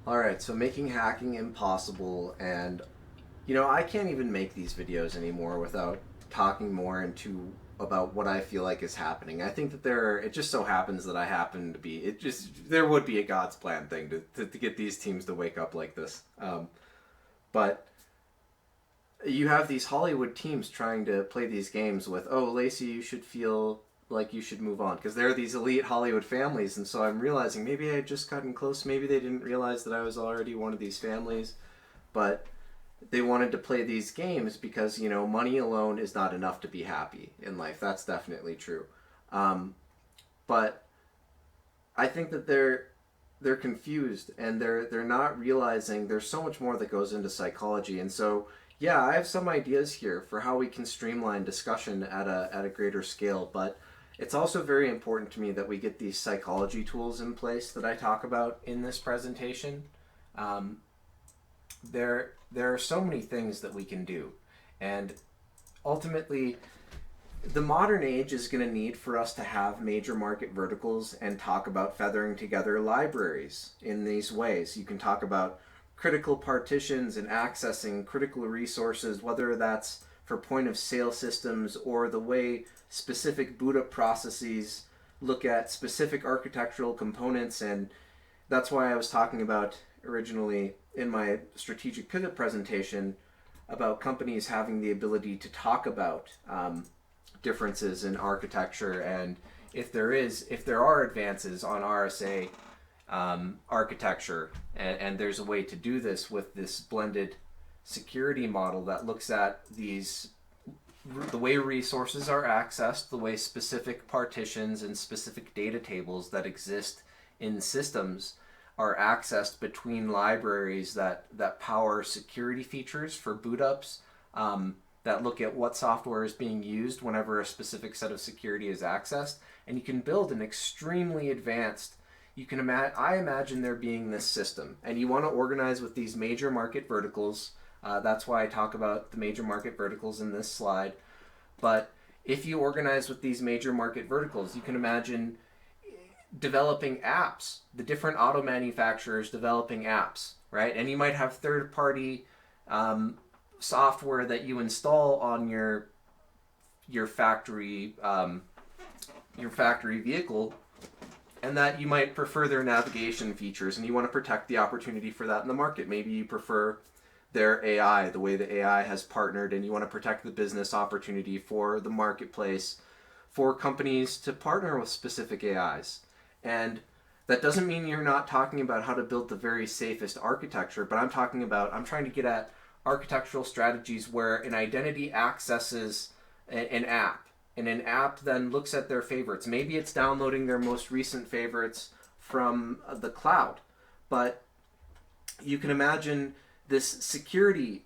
All right, so making hacking impossible, and I can't even make these videos anymore without talking more into about what I feel like is happening. I think that it just so happens that I happen to be, there would be a God's plan thing to get these teams to wake up like this. But you have these Hollywood teams trying to play these games with, oh, Lacey, you should feel like you should move on because there are these elite Hollywood families, and so I'm realizing maybe I had just gotten close. Maybe they didn't realize that I was already one of these families, but they wanted to play these games because money alone is not enough to be happy in life. That's definitely true, but I think that they're confused and they're not realizing there's so much more that goes into psychology. And so yeah, I have some ideas here for how we can streamline discussion at a greater scale, but it's also very important to me that we get these psychology tools in place that I talk about in this presentation. Um, there are so many things that we can do, and ultimately the modern age is going to need for us to have major market verticals and talk about feathering together libraries in these ways. You can talk about critical partitions and accessing critical resources, whether that's for point of sale systems or the way specific boot up processes look at specific architectural components. And that's why I was talking about originally in my strategic pivot presentation about companies having the ability to talk about differences in architecture, and if there are advances on RSA architecture, and there's a way to do this with this blended security model that looks at the way resources are accessed, the way specific partitions and specific data tables that exist in systems are accessed between libraries that power security features for boot ups, that look at what software is being used whenever a specific set of security is accessed. And you can build an extremely advanced, I imagine there being this system, and you want to organize with these major market verticals. That's why I talk about the major market verticals in this slide. But if you organize with these major market verticals, you can imagine developing apps, the different auto manufacturers developing apps, right? And you might have third-party software that you install on your factory vehicle, and that you might prefer their navigation features, and you want to protect the opportunity for that in the market. Maybe you prefer their AI, the way the AI has partnered, and you want to protect the business opportunity for the marketplace for companies to partner with specific AIs. And that doesn't mean you're not talking about how to build the very safest architecture, but I'm trying to get at architectural strategies where an identity accesses an app, and an app then looks at their favorites. Maybe it's downloading their most recent favorites from the cloud, but you can imagine this security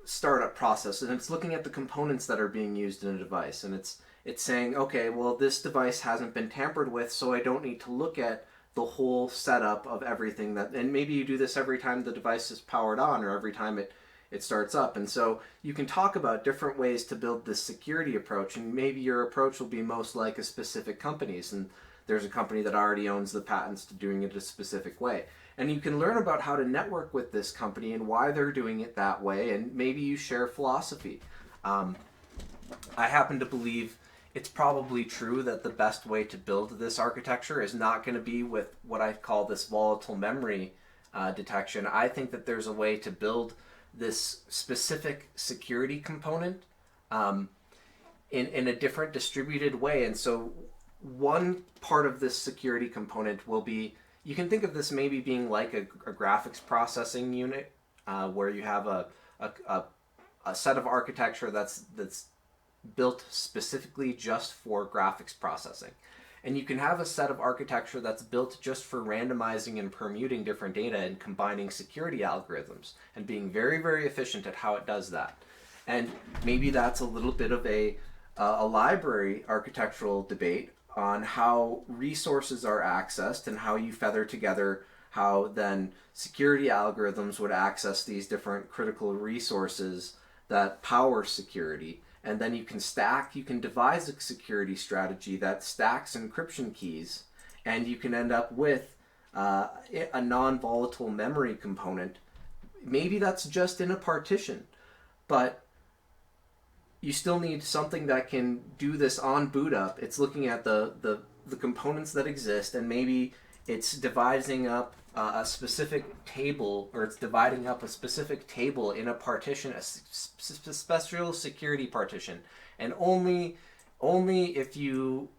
startup process, and it's looking at the components that are being used in a device, and it's saying, okay, well, this device hasn't been tampered with, so I don't need to look at the whole setup of everything and maybe you do this every time the device is powered on or every time it starts up. And so you can talk about different ways to build this security approach, and maybe your approach will be most like a specific company's, and there's a company that already owns the patents to doing it a specific way. And you can learn about how to network with this company and why they're doing it that way, and maybe you share philosophy. I happen to believe it's probably true that the best way to build this architecture is not going to be with what I call this volatile memory detection. I think that there's a way to build this specific security component in a different distributed way. And so one part of this security component will be, you can think of this maybe being like a graphics processing unit, where you have a set of architecture that's built specifically just for graphics processing. And you can have a set of architecture that's built just for randomizing and permuting different data and combining security algorithms and being very, very efficient at how it does that. And maybe that's a little bit of a library architectural debate on how resources are accessed and how you feather together how then security algorithms would access these different critical resources that power security. And then you can devise a security strategy that stacks encryption keys, and you can end up with a non-volatile memory component. Maybe that's just in a partition, but you still need something that can do this on boot up. It's looking at the components that exist, and maybe it's dividing up a specific table, or it's dividing up a specific table in a partition, a special security partition. And only if you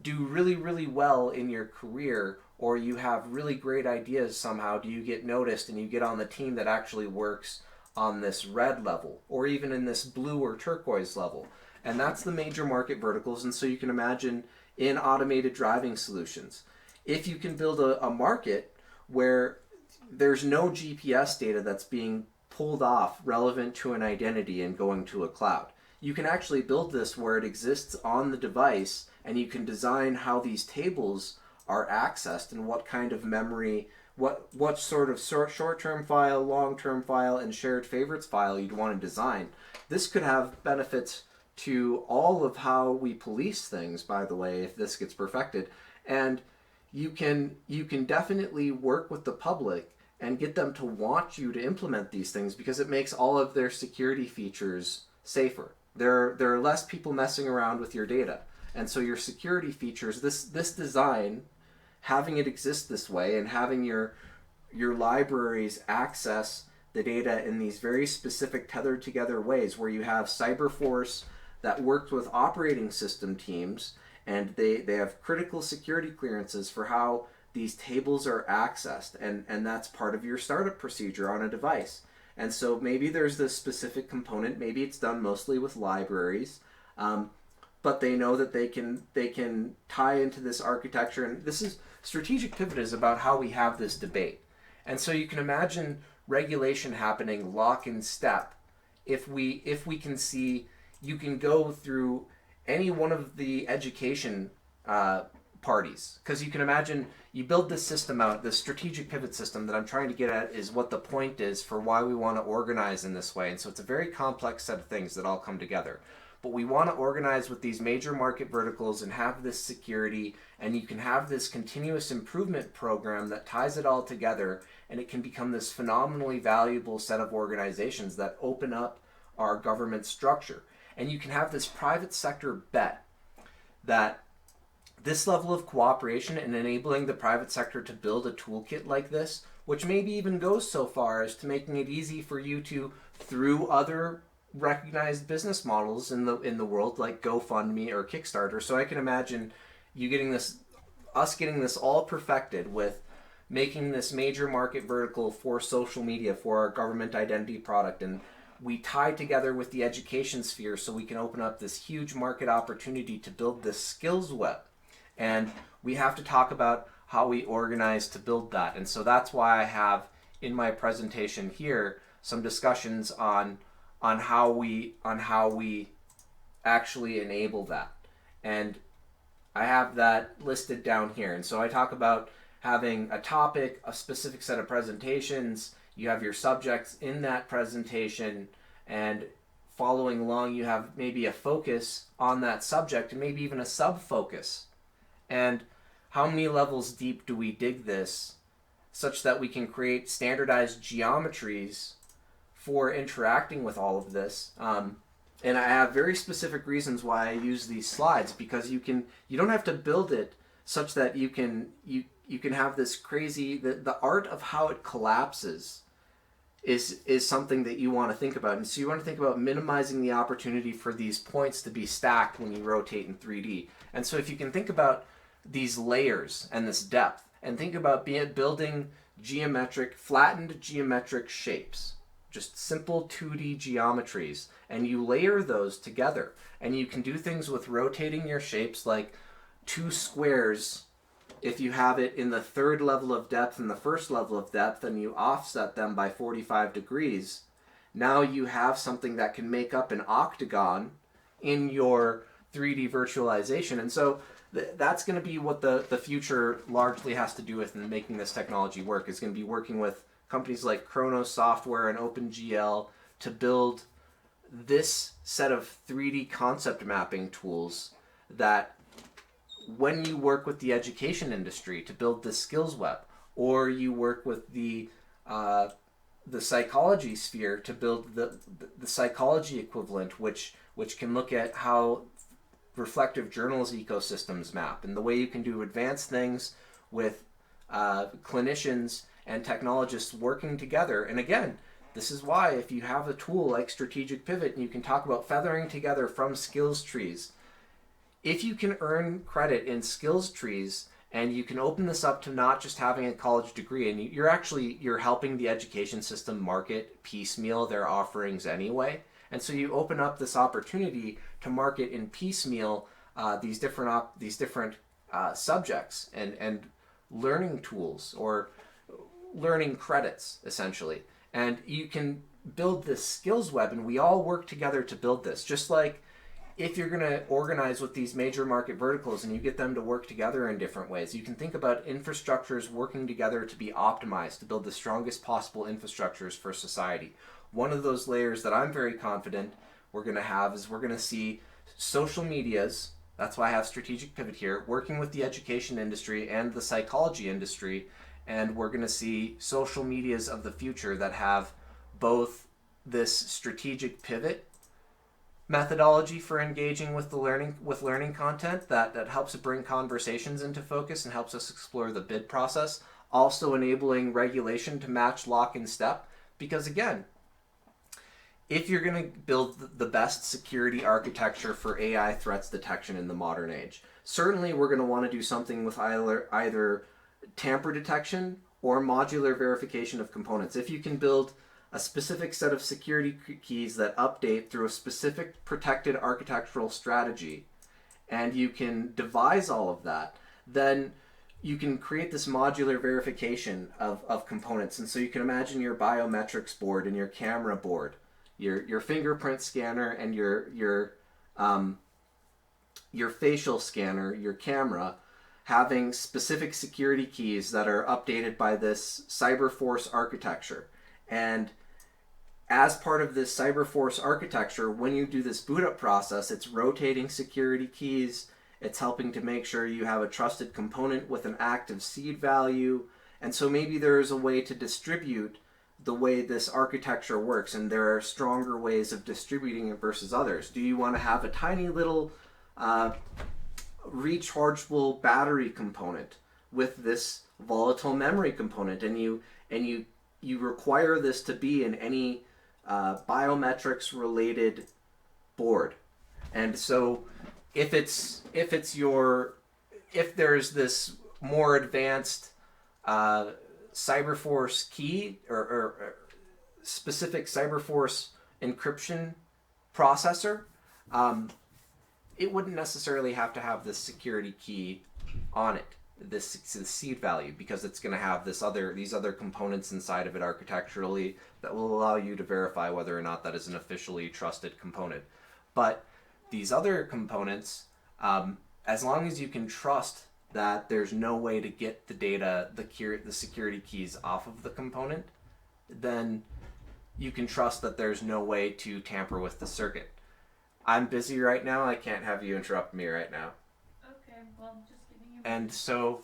do really, really well in your career, or you have really great ideas somehow, do you get noticed and you get on the team that actually works on this red level, or even in this blue or turquoise level. And that's the major market verticals. And so you can imagine in automated driving solutions, if you can build a market where there's no GPS data that's being pulled off relevant to an identity and going to a cloud, you can actually build this where it exists on the device, and you can design how these tables are accessed and what kind of memory, what sort of short-term file, long-term file, and shared favorites file you'd want to design. This could have benefits to all of how we police things, by the way, if this gets perfected. And you can definitely work with the public and get them to want you to implement these things, because it makes all of their security features safer. There are less people messing around with your data. And so your security features, this design, having it exist this way, and having your libraries access the data in these very specific tethered together ways, where you have Cyberforce that worked with operating system teams, and they have critical security clearances for how these tables are accessed, and that's part of your startup procedure on a device. And so maybe there's this specific component, maybe it's done mostly with libraries, but they know that they can tie into this architecture. And this is strategic pivot is about how we have this debate. And so you can imagine regulation happening lock in step. If we can see, you can go through any one of the education parties, because you can imagine you build this system out, this strategic pivot system that I'm trying to get at is what the point is for why we want to organize in this way. And so it's a very complex set of things that all come together. But we want to organize with these major market verticals and have this security, and you can have this continuous improvement program that ties it all together, and it can become this phenomenally valuable set of organizations that open up our government structure. And you can have this private sector bet that this level of cooperation and enabling the private sector to build a toolkit like this, which maybe even goes so far as to making it easy for you to, through other recognized business models in the world like GoFundMe or Kickstarter. So I can imagine you getting this, us getting this all perfected with making this major market vertical for social media, for our government identity product, and we tie together with the education sphere so we can open up this huge market opportunity to build this skills web. And we have to talk about how we organize to build that. And so that's why I have in my presentation here some discussions on how we actually enable that. And I have that listed down here. And so I talk about having a topic, a specific set of presentations, you have your subjects in that presentation, and following along you have maybe a focus on that subject and maybe even a sub-focus. And how many levels deep do we dig this such that we can create standardized geometries for interacting with all of this? And I have very specific reasons why I use these slides, because you don't have to build it such that you can have this crazy, the art of how it collapses is something that you want to think about. And so you want to think about minimizing the opportunity for these points to be stacked when you rotate in 3D. And so if you can think about these layers and this depth, and think about building flattened geometric shapes, just simple 2D geometries, and you layer those together, and you can do things with rotating your shapes like two squares. If you have it in the third level of depth and the first level of depth, and you offset them by 45 degrees, now you have something that can make up an octagon in your 3D virtualization. And so that's going to be what the future largely has to do with in making this technology work. Is going to be working with companies like Kronos Software and OpenGL to build this set of 3D concept mapping tools that when you work with the education industry to build the skills web, or you work with the psychology sphere to build the psychology equivalent, which can look at how reflective journals ecosystems map, and the way you can do advanced things with clinicians and technologists working together. And again, this is why if you have a tool like Strategic Pivot and you can talk about feathering together from skills trees, if you can earn credit in skills trees and you can open this up to not just having a college degree, and you're helping the education system market piecemeal their offerings anyway. And so you open up this opportunity to market in piecemeal these different subjects and learning tools or learning credits, essentially. And you can build this skills web, and we all work together to build this. Just like if you're going to organize with these major market verticals and you get them to work together in different ways, you can think about infrastructures working together to be optimized to build the strongest possible infrastructures for society. One of those layers that I'm very confident we're going to have is we're going to see social medias. That's why I have Strategic Pivot here, working with the education industry and the psychology industry. And we're going to see social medias of the future that have both this strategic pivot methodology for engaging with learning content that helps bring conversations into focus and helps us explore the bid process, also enabling regulation to match lock and step. Because again, if you're going to build the best security architecture for AI threats detection in the modern age, certainly we're going to want to do something with either tamper detection or modular verification of components. If you can build a specific set of security keys that update through a specific protected architectural strategy, and you can devise all of that, then you can create this modular verification of components. And so you can imagine your biometrics board and your camera board, your fingerprint scanner and your facial scanner, your camera, having specific security keys that are updated by this Cyberforce architecture. And as part of this Cyberforce architecture, when you do this boot up process, it's rotating security keys. It's helping to make sure you have a trusted component with an active seed value. And so maybe there is a way to distribute the way this architecture works, and there are stronger ways of distributing it versus others. Do you want to have a tiny little rechargeable battery component with this volatile memory component, and you require this to be in any biometrics related board? And so if there's this more advanced Cyberforce key or specific Cyberforce encryption processor, it wouldn't necessarily have to have this security key on it, this seed value, because it's going to have these other components inside of it architecturally that will allow you to verify whether or not that is an officially trusted component. But these other components, as long as you can trust that there's no way to get the data, the security keys off of the component, then you can trust that there's no way to tamper with the circuit. I'm busy right now. I can't have you interrupt me right now. Okay, well, I'm just giving you... And so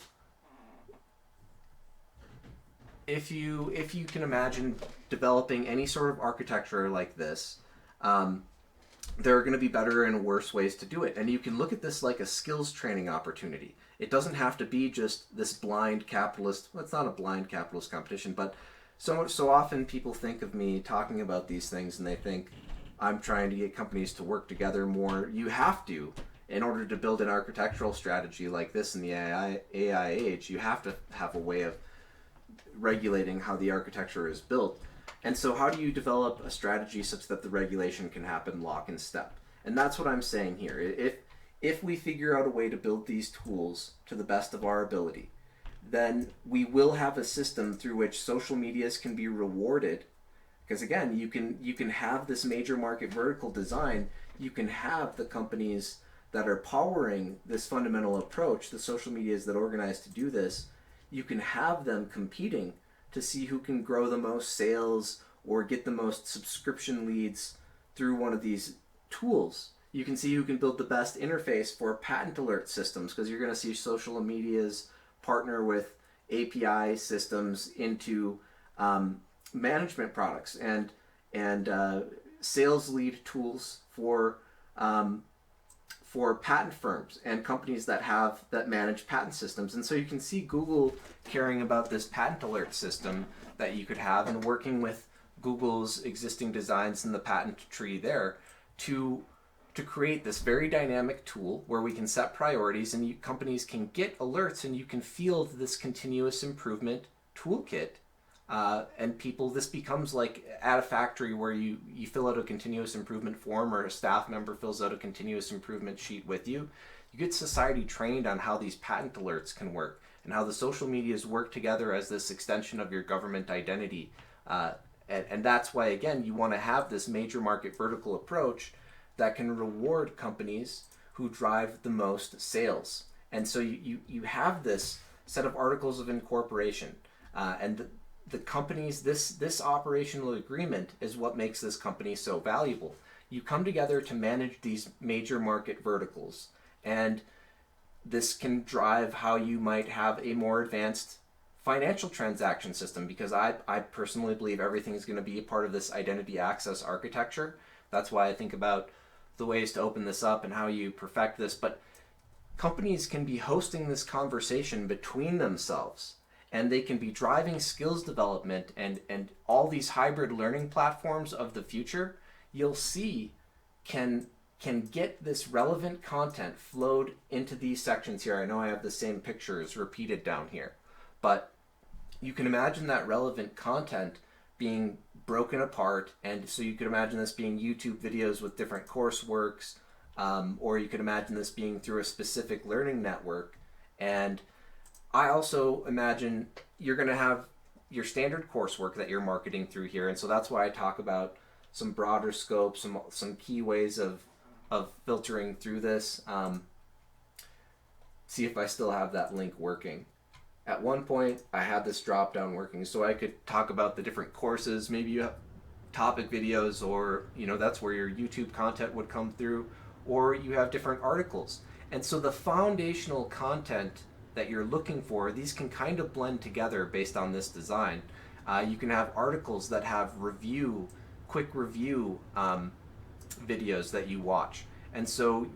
if you can imagine developing any sort of architecture like this, there are going to be better and worse ways to do it. And you can look at this like a skills training opportunity. It doesn't have to be just this blind capitalist, well, it's not a blind capitalist competition, but so often people think of me talking about these things and they think I'm trying to get companies to work together more. You have to, in order to build an architectural strategy like this in the AI age, you have to have a way of regulating how the architecture is built. And so how do you develop a strategy such that the regulation can happen lock and step? And that's what I'm saying here. If we figure out a way to build these tools to the best of our ability, then we will have a system through which social medias can be rewarded. Because again, you can have this major market vertical design. You can have the companies that are powering this fundamental approach, the social medias that organize to do this. You can have them competing to see who can grow the most sales or get the most subscription leads through one of these tools. You can see who can build the best interface for patent alert systems, because you're going to see social medias partner with API systems into management products and sales lead tools for patent firms and companies that manage patent systems. And so you can see Google caring about this patent alert system that you could have and working with Google's existing designs in the patent tree there to create this very dynamic tool where we can set priorities and companies can get alerts and you can field this continuous improvement toolkit. And this becomes like at a factory where you fill out a continuous improvement form or a staff member fills out a continuous improvement sheet with you. You get society trained on how these patent alerts can work and how the social medias work together as this extension of your government identity. And that's why, again, you want to have this major market vertical approach that can reward companies who drive the most sales. And so you have this set of articles of incorporation. And the companies, this operational agreement is what makes this company so valuable. You come together to manage these major market verticals. And this can drive how you might have a more advanced financial transaction system, because I personally believe everything is going to be a part of this identity access architecture. That's why I think about the ways to open this up and how you perfect this. But companies can be hosting this conversation between themselves, and they can be driving skills development and all these hybrid learning platforms of the future, you'll see can get this relevant content flowed into these sections here. I know I have the same pictures repeated down here, but you can imagine that relevant content being broken apart, and so you could imagine this being YouTube videos with different courseworks, or you could imagine this being through a specific learning network. And I also imagine you're going to have your standard coursework that you're marketing through here, and so that's why I talk about some broader scope, some key ways of filtering through this. See if I still have that link working. At one point, I had this drop down working, so I could talk about the different courses. Maybe you have topic videos, or that's where your YouTube content would come through, or you have different articles. And so the foundational content that you're looking for, these can kind of blend together based on this design. You can have articles that have quick review videos that you watch. And so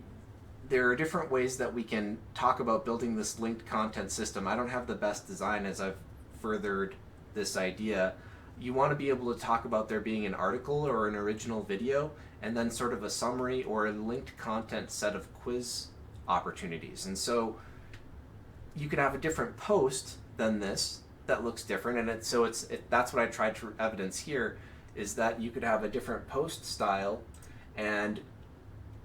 there are different ways that we can talk about building this linked content system. I don't have the best design as I've furthered this idea. You want to be able to talk about there being an article or an original video, and then sort of a summary or a linked content set of quiz opportunities. And so you could have a different post than this that looks different, and that's what I tried to evidence here, is that you could have a different post style, and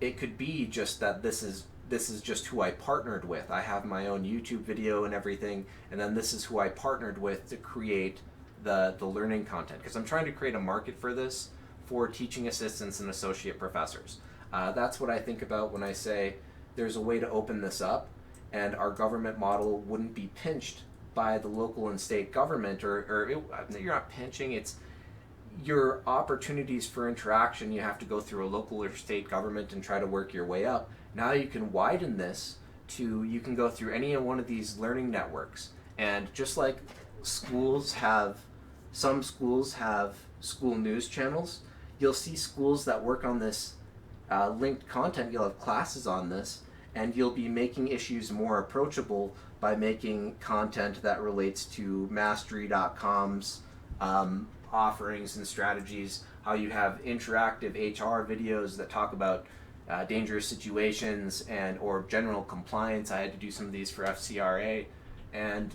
it could be just that this is just who I partnered with. I have my own YouTube video and everything, and then this is who I partnered with to create the learning content, because I'm trying to create a market for this for teaching assistants and associate professors. That's what I think about when I say there's a way to open this up, and our government model wouldn't be pinched by the local and state government, you're not pinching, it's your opportunities for interaction. You have to go through a local or state government and try to work your way up. Now you can widen this to, you can go through any one of these learning networks. And just like some schools have school news channels, you'll see schools that work on this linked content. You'll have classes on this, and you'll be making issues more approachable by making content that relates to Mastery.com's offerings and strategies, how you have interactive HR videos that talk about dangerous situations or general compliance. I had to do some of these for FCRA, and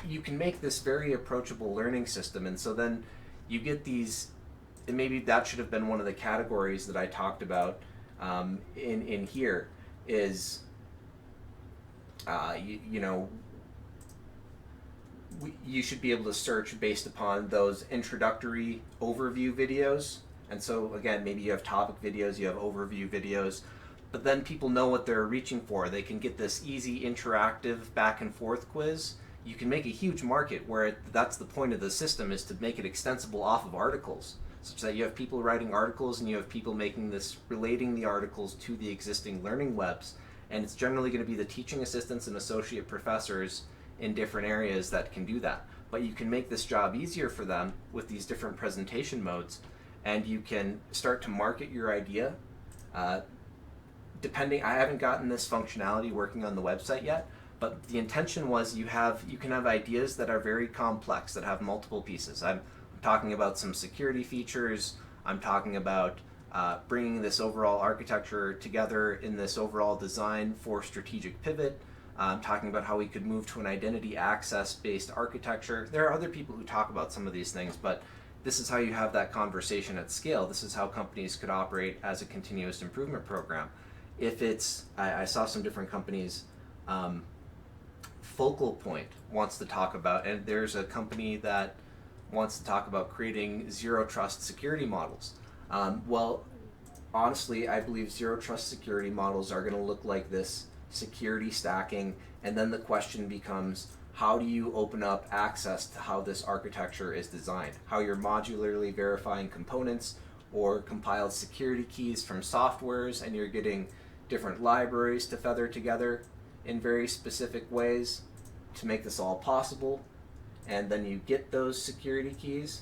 you can make this very approachable learning system. And so then you get these, and maybe that should have been one of the categories that I talked about in here, is you should be able to search based upon those introductory overview videos. And so again, maybe you have topic videos, you have overview videos, but then people know what they're reaching for. They can get this easy interactive back and forth quiz. You can make a huge market where that's the point of the system, is to make it extensible off of articles. such that you have people writing articles and you have people relating the articles to the existing learning webs. And it's generally going to be the teaching assistants and associate professors in different areas that can do that. But you can make this job easier for them with these different presentation modes, and you can start to market your idea. I haven't gotten this functionality working on the website yet, but the intention was you can have ideas that are very complex, that have multiple pieces. I'm talking about some security features. I'm talking about bringing this overall architecture together in this overall design for strategic pivot. Talking about how we could move to an identity access based architecture. There are other people who talk about some of these things, but this is how you have that conversation at scale. This is how companies could operate as a continuous improvement program. If it's, I saw some different companies, Focal Point wants to talk about, and there's a company that wants to talk about creating zero trust security models. Well, honestly, I believe zero trust security models are going to look like this: security stacking, and then the question becomes, how do you open up access to how this architecture is designed? How you're modularly verifying components or compiled security keys from softwares, and you're getting different libraries to feather together in very specific ways to make this all possible. And then you get those security keys.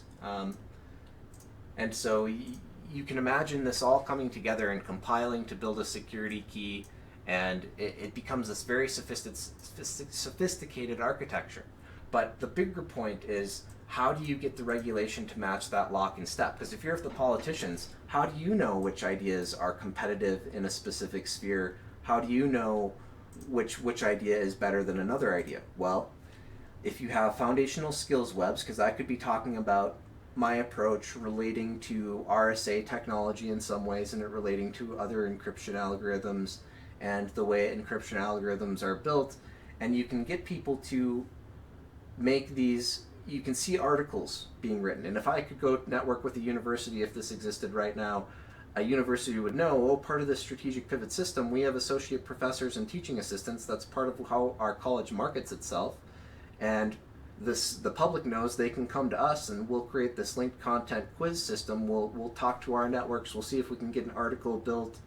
And so you can imagine this all coming together and compiling to build a security key, and it becomes this very sophisticated architecture. But the bigger point is, how do you get the regulation to match that lock and step? Because if you're the politicians, how do you know which ideas are competitive in a specific sphere? How do you know which idea is better than another idea? Well, if you have foundational skills webs, because I could be talking about my approach relating to RSA technology in some ways, and it relating to other encryption algorithms and the way encryption algorithms are built, and you can get people to make these. You can see articles being written, and if I could go network with a university, if this existed right now, a university would know, oh, part of this strategic pivot system, we have associate professors and teaching assistants. That's part of how our college markets itself, and the public knows they can come to us, and we'll create this linked content quiz system. We'll talk to our networks. We'll see if we can get an article built.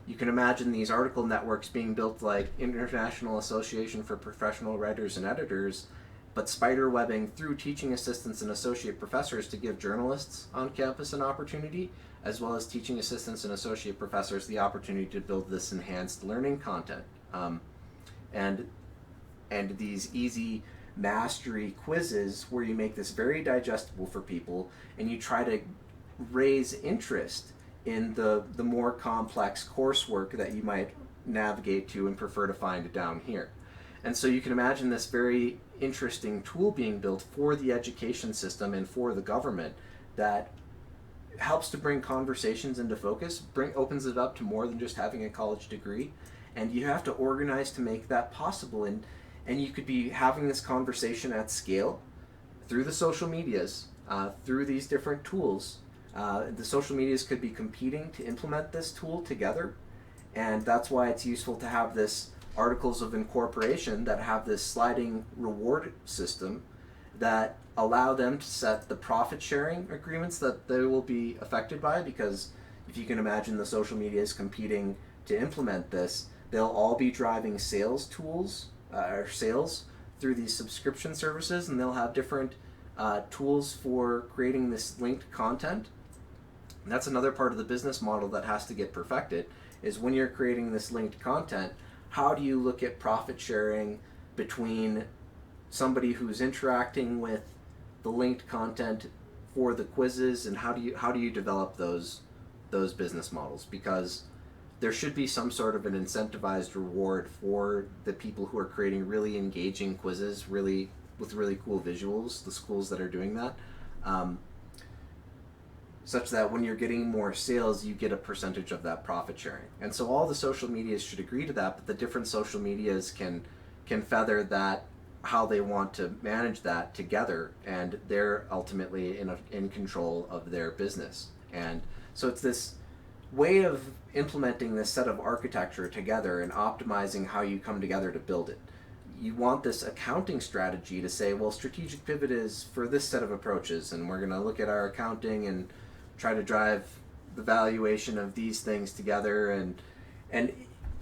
You can imagine these article networks being built like International Association for Professional Writers and Editors, but spider webbing through teaching assistants and associate professors to give journalists on campus an opportunity, as well as teaching assistants and associate professors the opportunity to build this enhanced learning content. And these easy mastery quizzes where you make this very digestible for people, and you try to raise interest in the more complex coursework that you might navigate to and prefer to find down here. And so you can imagine this very interesting tool being built for the education system and for the government that helps to bring conversations into focus, opens it up to more than just having a college degree. And you have to organize to make that possible. And you could be having this conversation at scale through the social medias, through these different tools. The social medias could be competing to implement this tool together. And that's why it's useful to have this articles of incorporation that have this sliding reward system that allow them to set the profit sharing agreements that they will be affected by, because if you can imagine the social media is competing to implement this, they'll all be driving sales tools or sales through these subscription services, and they'll have different tools for creating this linked content. And that's another part of the business model that has to get perfected, is when you're creating this linked content, how do you look at profit sharing between somebody who's interacting with the linked content for the quizzes, and how do you develop those business models? Because there should be some sort of an incentivized reward for the people who are creating really engaging quizzes, with really cool visuals, the schools that are doing that, such that when you're getting more sales, you get a percentage of that profit sharing. And so all the social medias should agree to that, but the different social medias can feather that, how they want to manage that together, and they're ultimately in control of their business. And so it's this way of implementing this set of architecture together and optimizing how you come together to build it. you want this accounting strategy to say, well, strategic pivot is for this set of approaches, and we're going to look at our accounting and try to drive the valuation of these things together. And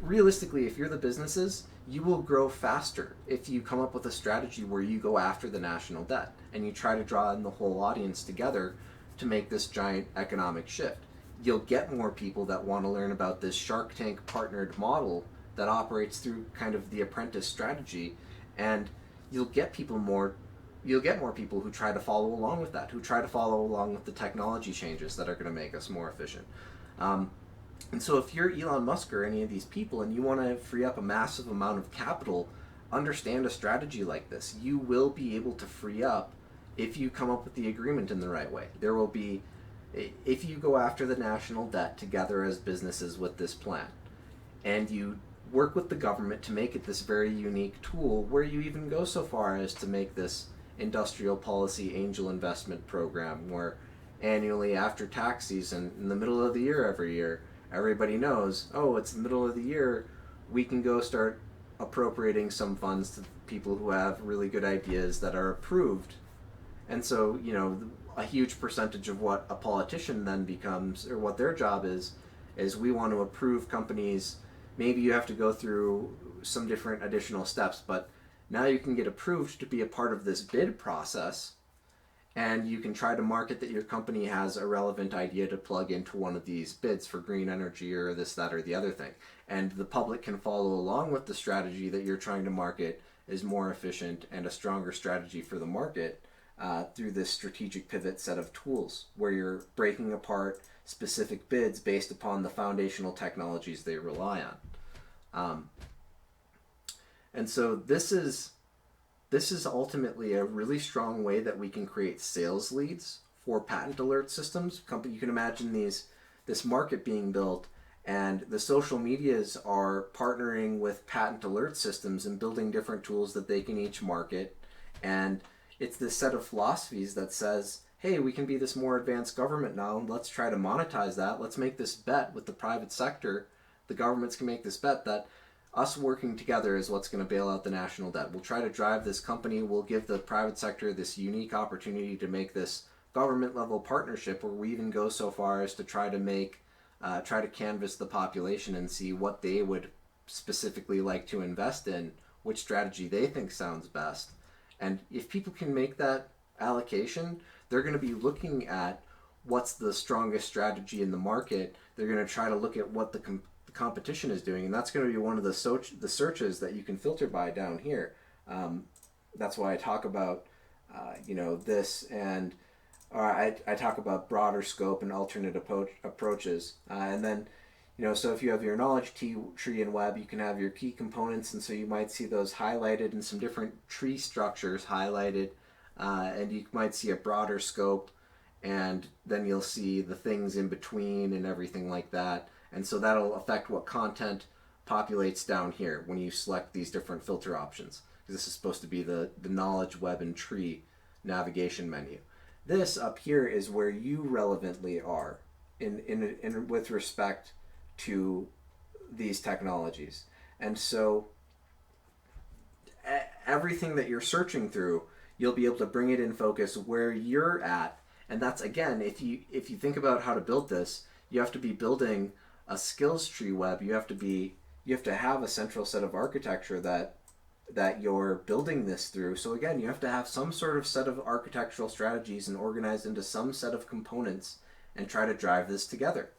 realistically, if you're the businesses, you will grow faster if you come up with a strategy where you go after the national debt and you try to draw in the whole audience together to make this giant economic shift. You'll get more people that want to learn about this Shark Tank partnered model that operates through kind of the apprentice strategy, and you'll get more people who try to follow along with that, who try to follow along with the technology changes that are going to make us more efficient. And so if you're Elon Musk or any of these people and you want to free up a massive amount of capital, understand a strategy like this. You will be able to free up if you come up with the agreement in the right way. There will be, if you go after the national debt together as businesses with this plan, and you work with the government to make it this very unique tool, where you even go so far as to make this industrial policy angel investment program where annually after tax season, in the middle of the year every year, everybody knows, oh, it's the middle of the year, we can go start appropriating some funds to people who have really good ideas that are approved. And so, a huge percentage of what a politician then becomes, or what their job is we want to approve companies. Maybe you have to go through some different additional steps, but now you can get approved to be a part of this bid process, and you can try to market that your company has a relevant idea to plug into one of these bids for green energy or this, that, or the other thing. And the public can follow along with the strategy that you're trying to market is more efficient and a stronger strategy for the market through this strategic pivot set of tools where you're breaking apart specific bids based upon the foundational technologies they rely on. And so this is ultimately a really strong way that we can create sales leads for patent alert systems. You can imagine this market being built, and the social medias are partnering with patent alert systems and building different tools that they can each market. And it's this set of philosophies that says, hey, we can be this more advanced government now, and let's try to monetize that. Let's make this bet with the private sector. The governments can make this bet that us working together is what's going to bail out the national debt. We'll try to drive this company. We'll give the private sector this unique opportunity to make this government level partnership where we even go so far as to try to canvass the population and see what they would specifically like to invest in, which strategy they think sounds best. And if people can make that allocation, they're going to be looking at what's the strongest strategy in the market. They're going to try to look at what the competition is doing, and that's going to be one of the searches that you can filter by down here. That's why I talk about this, and I talk about broader scope and alternate approaches, and then so if you have your knowledge tree and web, you can have your key components, and so you might see those highlighted and some different tree structures highlighted, and you might see a broader scope, and then you'll see the things in between and everything like that. And so that'll affect what content populates down here when you select these different filter options. Because this is supposed to be the knowledge, web, and tree navigation menu. This up here is where you relevantly are in with respect to these technologies. And so everything that you're searching through, you'll be able to bring it in focus where you're at. And that's, again, if you think about how to build this, you have to be building a skills tree web. You have to have a central set of architecture that you're building this through. So again, you have to have some sort of set of architectural strategies and organized into some set of components and try to drive this together.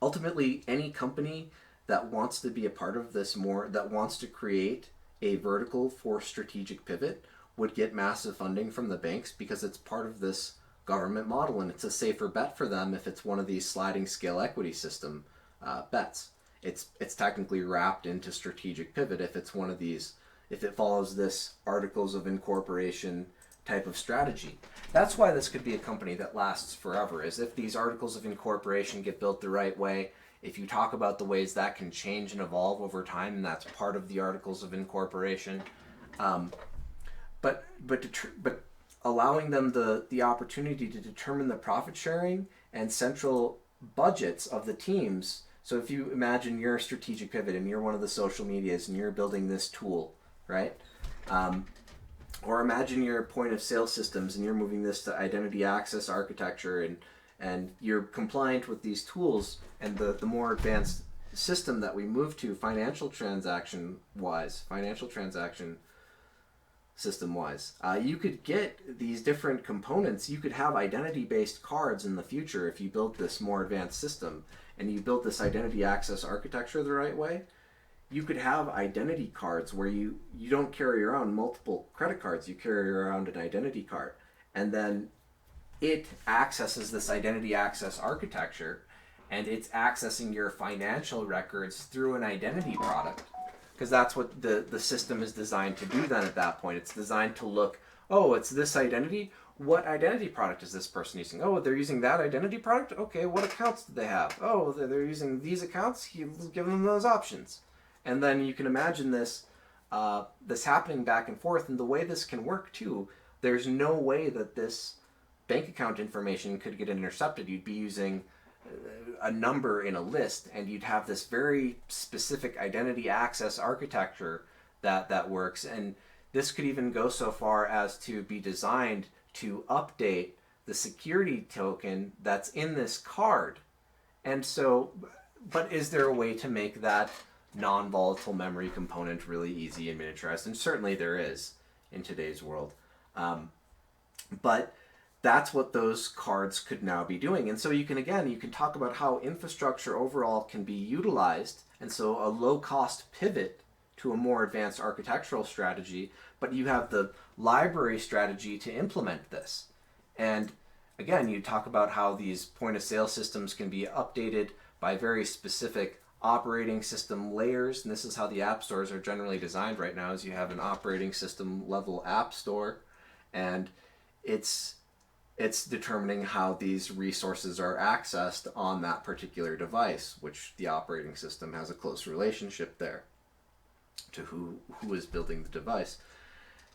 Ultimately, any company that wants to be a part of this that wants to create a vertical for strategic pivot would get massive funding from the banks because it's part of this government model, and it's a safer bet for them if it's one of these sliding scale equity system bets. It's technically wrapped into strategic pivot if it's one of these, if it follows this articles of incorporation type of strategy. That's why this could be a company that lasts forever, is if these articles of incorporation get built the right way, if you talk about the ways that can change and evolve over time, and that's part of the articles of incorporation. But allowing them the opportunity to determine the profit sharing and central budgets of the teams So if you imagine you're a strategic pivot and you're one of the social medias and you're building this tool, right? Um, or imagine your point of sale systems and you're moving this to identity access architecture, and you're compliant with these tools, and the more advanced system that we move to financial transaction system wise, you could get these different components. You could have identity based cards in the future if you built this more advanced system and you built this identity access architecture the right way. You could have identity cards where you don't carry around multiple credit cards, you carry around an identity card, and then it accesses this identity access architecture, and it's accessing your financial records through an identity product, because that's what the system is designed to do. Then at that point it's designed to look, oh, it's this identity, what identity product is this person using? Oh, they're using that identity product? Okay, what accounts do they have? Oh, they're using these accounts, he's giving them those options. And then you can imagine this this happening back and forth. And the way this can work too, there's no way that this bank account information could get intercepted. You'd be using a number in a list, and you'd have this very specific identity access architecture that works. And this could even go so far as to be designed to update the security token that's in this card. And so, but is there a way to make that non-volatile memory component really easy and miniaturized? And certainly there is in today's world. But that's what those cards could now be doing. And so you can talk about how infrastructure overall can be utilized. And so a low-cost pivot to a more advanced architectural strategy, but you have the library strategy to implement this. And again, you talk about how these point-of-sale systems can be updated by very specific operating system layers, and this is how the app stores are generally designed right now, is you have an operating system level app store, and it's determining how these resources are accessed on that particular device, which the operating system has a close relationship there to who is building the device.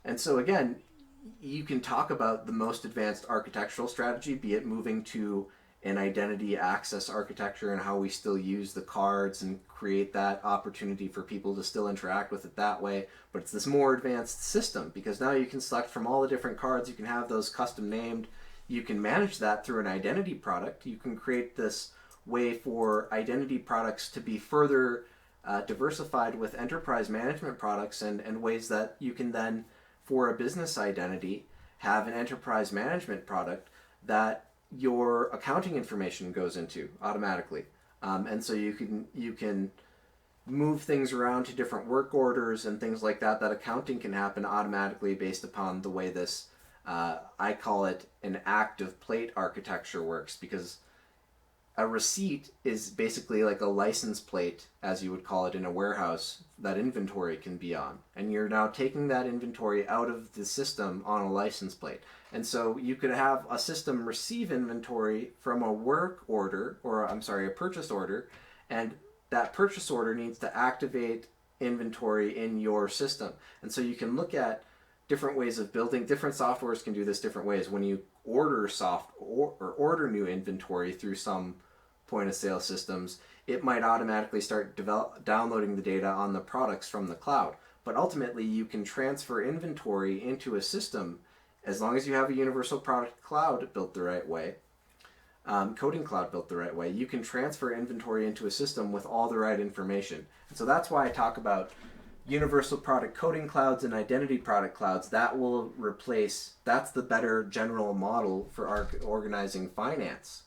And so again, you can talk about the most advanced architectural strategy, be it moving to an identity access architecture and how we still use the cards and create that opportunity for people to still interact with it that way. But it's this more advanced system, because now you can select from all the different cards, you can have those custom named, you can manage that through an identity product. You can create this way for identity products to be further diversified with enterprise management products, and ways that you can then, for a business identity, have an enterprise management product that your accounting information goes into automatically. And so you can move things around to different work orders and things like that. That accounting can happen automatically based upon the way this, I call it an active plate architecture, works, because a receipt is basically like a license plate, as you would call it in a warehouse, that inventory can be on. And you're now taking that inventory out of the system on a license plate. And so you could have a system receive inventory from a work order, or a purchase order, and that purchase order needs to activate inventory in your system. And so you can look at different ways of building. Different softwares can do this different ways. When you order or order new inventory through some point of sale systems, it might automatically start downloading the data on the products from the cloud. But ultimately, you can transfer inventory into a system as long as you have a universal product cloud built the right way, coding cloud built the right way. You can transfer inventory into a system with all the right information. And so that's why I talk about universal product coding clouds and identity product clouds. That will replace, that's the better general model for organizing finance.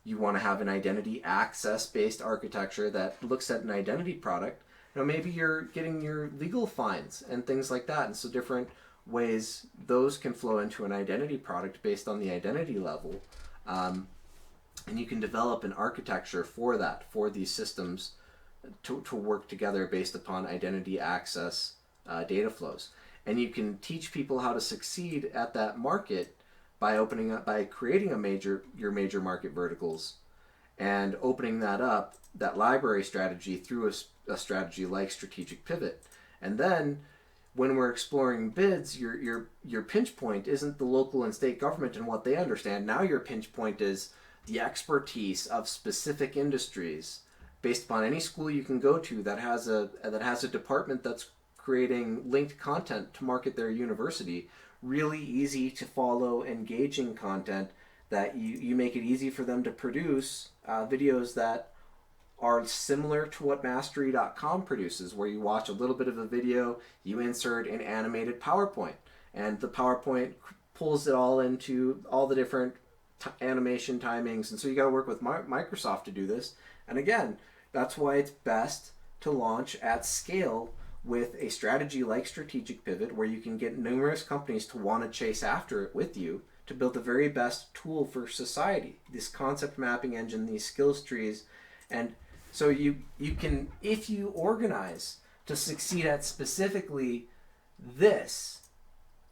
You want to have an identity access based architecture that looks at an identity product. Maybe you're getting your legal fines and things like that, and so different ways those can flow into an identity product based on the identity level. And you can develop an architecture for that, for these systems to work together based upon identity access data flows. And you can teach people how to succeed at that market by creating your major market verticals and opening that library strategy through a strategy like Strategic Pivot. And then when we're exploring bids, your pinch point isn't the local and state government and what they understand. Now your pinch point is the expertise of specific industries based upon any school you can go to that has a department that's creating linked content to market their university. Really easy to follow, engaging content that you make it easy for them to produce videos that are similar to what Mastery.com produces, where you watch a little bit of a video, you insert an animated PowerPoint, and the PowerPoint pulls it all into all the different animation timings. And so you got to work with Microsoft to do this. And again, that's why it's best to launch at scale with a strategy like Strategic Pivot, where you can get numerous companies to want to chase after it with you to build the very best tool for society, this concept mapping engine, these skills trees. And so you can, if you organize to succeed at specifically this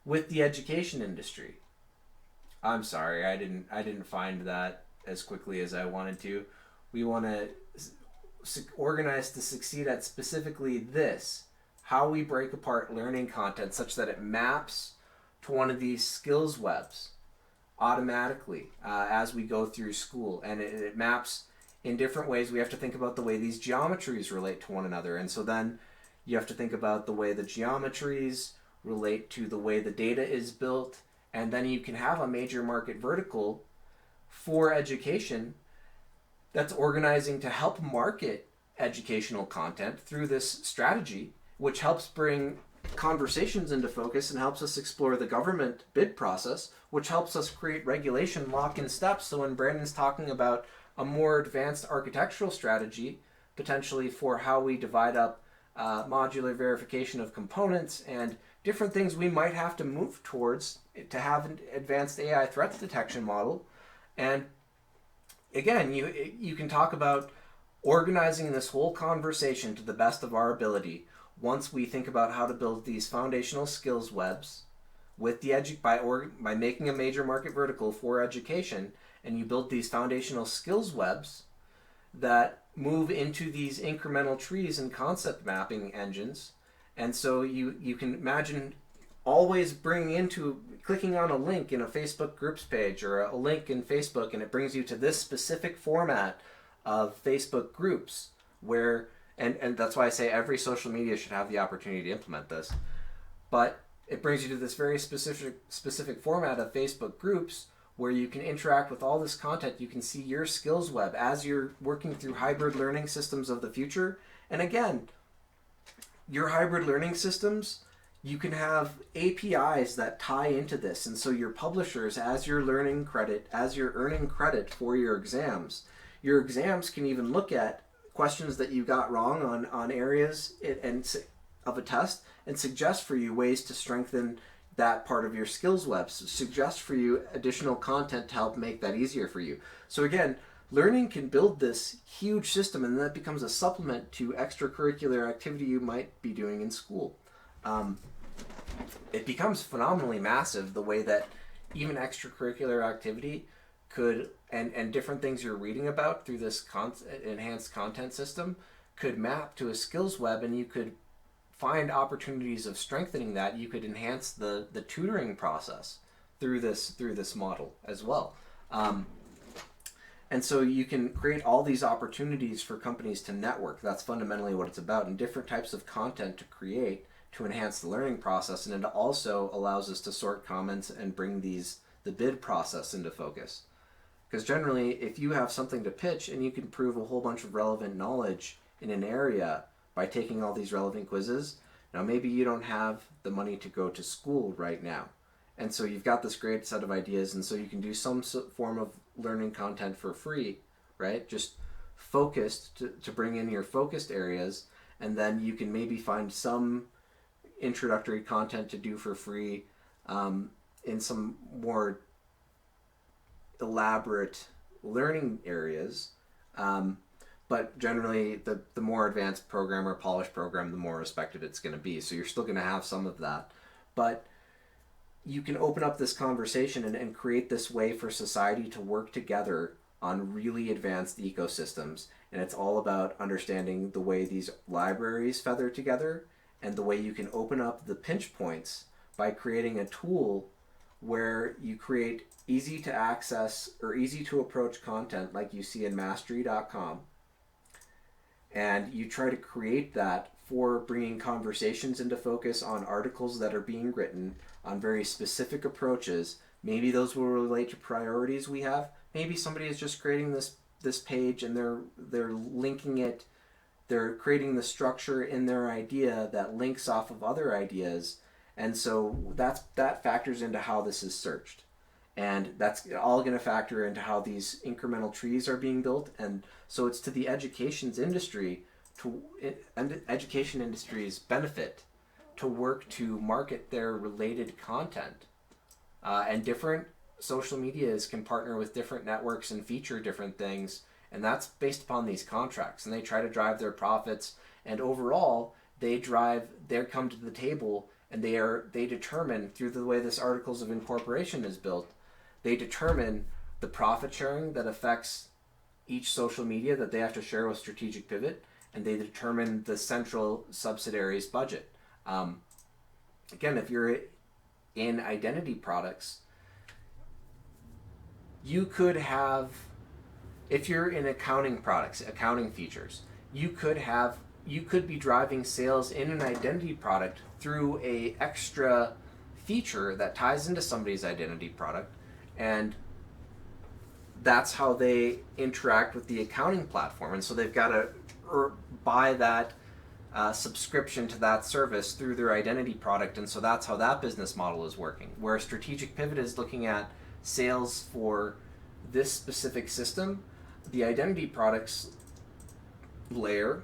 with the education industry. I'm sorry, I didn't find that as quickly as I wanted to. We want to organize to succeed at specifically this, how we break apart learning content such that it maps to one of these skills webs automatically as we go through school. And it maps in different ways. We have to think about the way these geometries relate to one another. And so then you have to think about the way the geometries relate to the way the data is built. And then you can have a major market vertical for education that's organizing to help market educational content through this strategy, which helps bring conversations into focus and helps us explore the government bid process, which helps us create regulation lock-in steps. So when Brandon's talking about a more advanced architectural strategy, potentially for how we divide up modular verification of components and different things we might have to move towards to have an advanced AI threat detection model. And again, you can talk about organizing this whole conversation to the best of our ability once we think about how to build these foundational skills webs with the by making a major market vertical for education, and you build these foundational skills webs that move into these incremental trees and concept mapping engines. And so you can imagine always clicking on a link in a Facebook groups page or a link in Facebook, and it brings you to this specific format of Facebook groups where, and that's why I say every social media should have the opportunity to implement this, but it brings you to this very specific format of Facebook groups where you can interact with all this content. You can see your skills web as you're working through hybrid learning systems of the future. And again, your hybrid learning systems, you can have APIs that tie into this. And so your publishers, as you're earning credit for your exams can even look at questions that you got wrong on areas of a test and suggest for you ways to strengthen that part of your skills web, suggest for you additional content to help make that easier for you. So again, learning can build this huge system, and that becomes a supplement to extracurricular activity you might be doing in school. It becomes phenomenally massive the way that even extracurricular activity could, and different things you're reading about through this enhanced content system could map to a skills web, and you could find opportunities of strengthening that. You could enhance the tutoring process through this model as well. And so you can create all these opportunities for companies to network. That's fundamentally what it's about, and different types of content to create to enhance the learning process. And it also allows us to sort comments and bring the bid process into focus. Because generally, if you have something to pitch and you can prove a whole bunch of relevant knowledge in an area by taking all these relevant quizzes, now maybe you don't have the money to go to school right now. And so you've got this great set of ideas, and so you can do some form of learning content for free, right? Just focused to bring in your focused areas, and then you can maybe find some introductory content to do for free in some more elaborate learning areas. But generally, the more advanced program or polished program, the more respected it's going to be. So you're still going to have some of that. But you can open up this conversation and create this way for society to work together on really advanced ecosystems. And it's all about understanding the way these libraries feather together and the way you can open up the pinch points by creating a tool where you create easy to access or easy to approach content like you see in Mastery.com. and you try to create that for bringing conversations into focus on articles that are being written on very specific approaches. Maybe those will relate to priorities we have. Maybe somebody is just creating this page and they're linking it. They're creating the structure in their idea that links off of other ideas, and so that factors into how this is searched, and that's all going to factor into how these incremental trees are being built. And so it's to the education industry's benefit to work to market their related content, and different social medias can partner with different networks and feature different things, and that's based upon these contracts, and they try to drive their profits, and overall they come to the table, and they determine through the way this articles of incorporation is built, they determine the profit sharing that affects each social media that they have to share with Strategic Pivot, and they determine the central subsidiary's budget. Again, if you're in identity products, you could have, if you're in accounting products, accounting features, you could be driving sales in an identity product through a extra feature that ties into somebody's identity product, and that's how they interact with the accounting platform. And so they've got to buy that subscription to that service through their identity product, and so that's how that business model is working. Where Strategic Pivot is looking at sales for this specific system, the identity products layer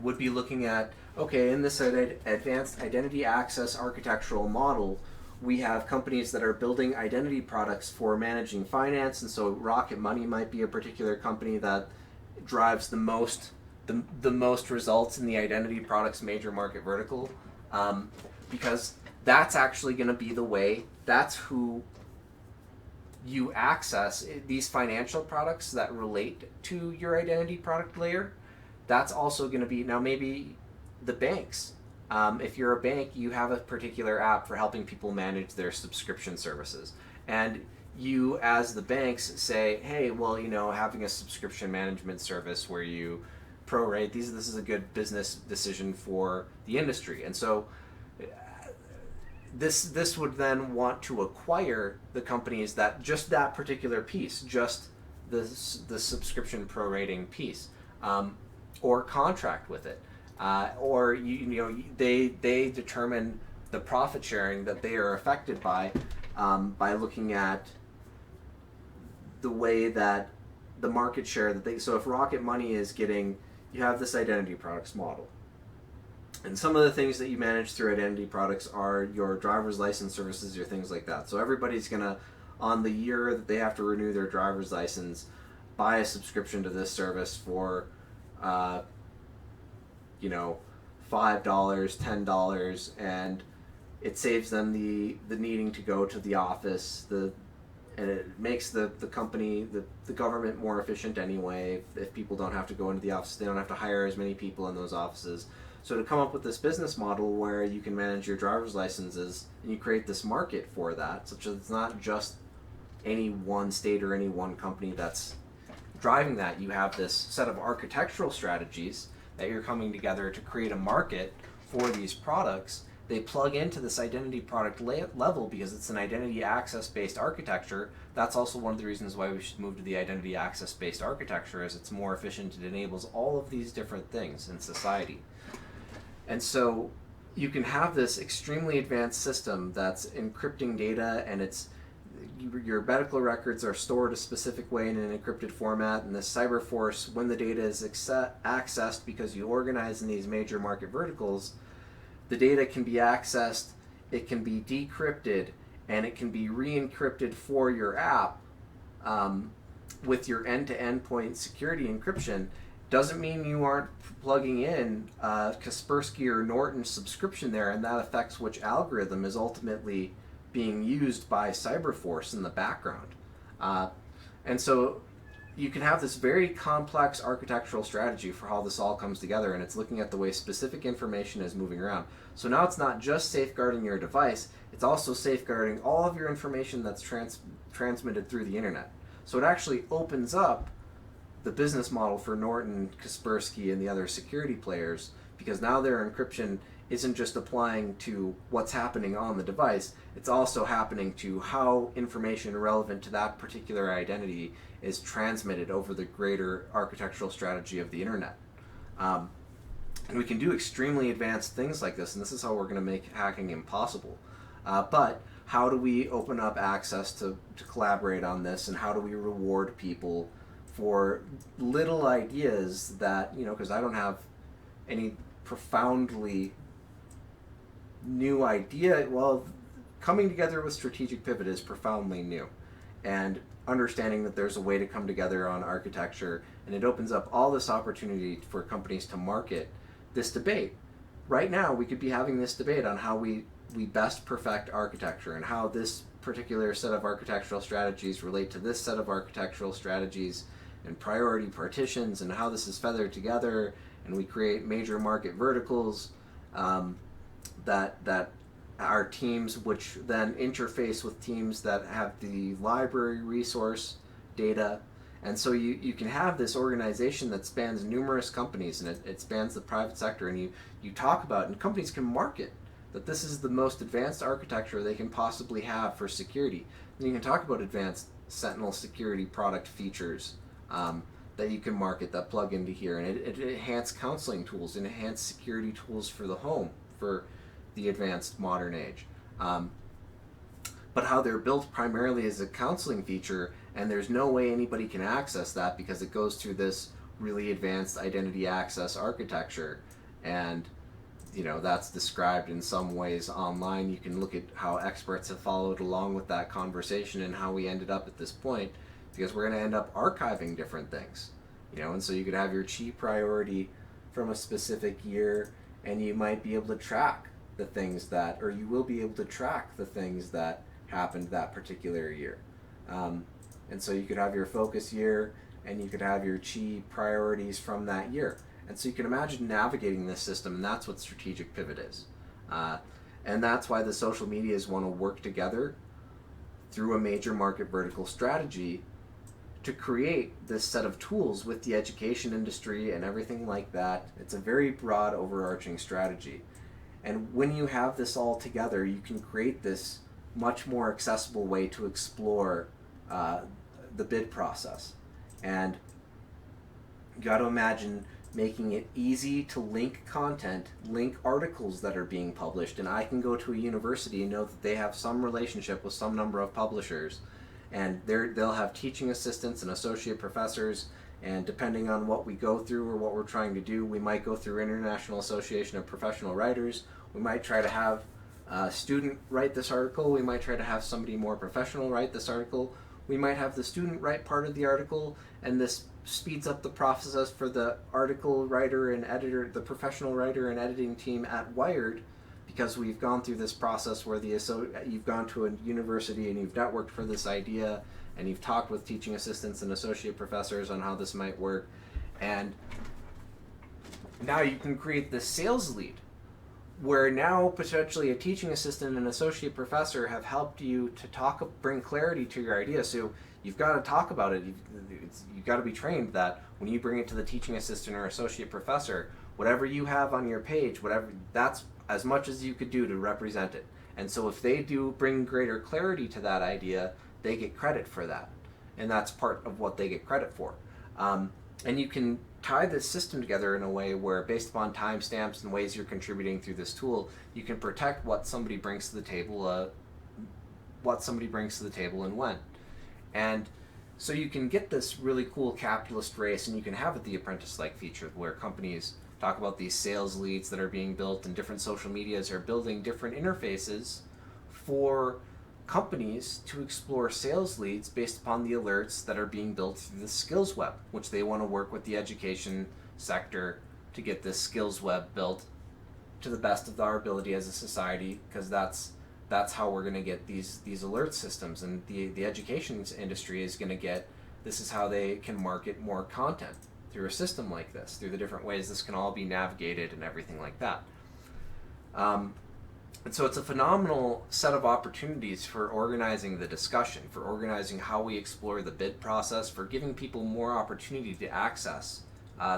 would be looking at, okay, in this advanced identity access architectural model, we have companies that are building identity products for managing finance, and so Rocket Money might be a particular company that drives the most results in the identity products major market vertical, because that's actually going to be the way, that's who you access these financial products that relate to your identity product layer. That's also going to be, now maybe the banks. If you're a bank, you have a particular app for helping people manage their subscription services. And you, as the banks, say, hey, well, having a subscription management service where you prorate this is a good business decision for the industry. And so this would then want to acquire the companies that just that particular piece, just the subscription prorating piece, or contract with it, or they determine the profit sharing that they are affected by looking at the way that the market share that they. So if Rocket Money is getting, you have this identity products model. And some of the things that you manage through identity products are your driver's license services, your things like that. So everybody's going to, on the year that they have to renew their driver's license, buy a subscription to this service for, $5, $10, and it saves them the needing to go to the office, and it makes the company, the government more efficient anyway. If people don't have to go into the office, they don't have to hire as many people in those offices. So to come up with this business model where you can manage your driver's licenses and you create this market for that, such that it's not just any one state or any one company that's driving that. You have this set of architectural strategies that you're coming together to create a market for these products. They plug into this identity product level because it's an identity access based architecture. That's also one of the reasons why we should move to the identity access based architecture, is it's more efficient. It enables all of these different things in society. And so you can have this extremely advanced system that's encrypting data, and your medical records are stored a specific way in an encrypted format, and this Cyberforce, when the data is accessed because you organize in these major market verticals, the data can be accessed, it can be decrypted, and it can be re-encrypted for your app with your end-to-end point security encryption. Doesn't mean you aren't plugging in Kaspersky or Norton subscription there, and that affects which algorithm is ultimately being used by Cyberforce in the background. And so you can have this very complex architectural strategy for how this all comes together, and it's looking at the way specific information is moving around. So now it's not just safeguarding your device, it's also safeguarding all of your information that's transmitted through the internet. So it actually opens up the business model for Norton, Kaspersky, and the other security players, because now their encryption isn't just applying to what's happening on the device, it's also happening to how information relevant to that particular identity is transmitted over the greater architectural strategy of the internet. And we can do extremely advanced things like this, and this is how we're going to make hacking impossible. But how do we open up access to collaborate on this, and how do we reward people for little ideas that, because I don't have any profoundly new idea. Well, coming together with Strategic Pivot is profoundly new, and understanding that there's a way to come together on architecture, and it opens up all this opportunity for companies to market this debate. Right now, we could be having this debate on how we best perfect architecture, and how this particular set of architectural strategies relate to this set of architectural strategies, and priority partitions, and how this is feathered together, and we create major market verticals that are teams which then interface with teams that have the library resource data. And so you can have this organization that spans numerous companies, and it spans the private sector, and you talk about, and companies can market that this is the most advanced architecture they can possibly have for security. And you can talk about advanced Sentinel security product features that you can market that plug into here, and it enhanced counseling tools, enhanced security tools for the home, for the advanced modern age. But how they're built primarily as a counseling feature, and there's no way anybody can access that because it goes through this really advanced identity access architecture. And that's described in some ways online. You can look at how experts have followed along with that conversation and how we ended up at this point, because we're going to end up archiving different things. And so you could have your chief priority from a specific year, and you might be able to track the things that, or you will be able to track the things that happened that particular year. And so you could have your focus year, and you could have your chief priorities from that year. And so you can imagine navigating this system, and that's what Strategic Pivot is. And that's why the social medias want to work together through a major market vertical strategy to create this set of tools with the education industry and everything like that. It's a very broad, overarching strategy. And when you have this all together, you can create this much more accessible way to explore the bid process. And you got to imagine making it easy to link content, link articles that are being published, and I can go to a university and know that they have some relationship with some number of publishers, and they'll have teaching assistants and associate professors, and depending on what we go through or what we're trying to do, we might go through International Association of Professional Writers. We might try to have a student write this article. We might try to have somebody more professional write this article. We might have the student write part of the article, and this speeds up the process for the article writer and editor, the professional writer and editing team at Wired, because we've gone through this process where you've gone to a university and you've networked for this idea, and you've talked with teaching assistants and associate professors on how this might work, and now you can create this sales lead, where now potentially a teaching assistant and an associate professor have helped you to bring clarity to your idea. So you've got to talk about it. You've got to be trained that when you bring it to the teaching assistant or associate professor, whatever you have on your page, that's as much as you could do to represent it. And so if they do bring greater clarity to that idea, they get credit for that. And that's part of what they get credit for. And you can tie this system together in a way where, based upon timestamps and ways you're contributing through this tool, you can protect what somebody brings to the table, and when. And so you can get this really cool capitalist race, and you can have it the apprentice-like feature where companies talk about these sales leads that are being built, and different social medias are building different interfaces for companies to explore sales leads based upon the alerts that are being built through the skills web, which they want to work with the education sector to get this skills web built to the best of our ability as a society, because that's how we're going to get these alert systems, and the education industry is going to get, this is how they can market more content through a system like this, through the different ways this can all be navigated and everything like that. And so it's a phenomenal set of opportunities for organizing the discussion, for organizing how we explore the bid process, for giving people more opportunity to access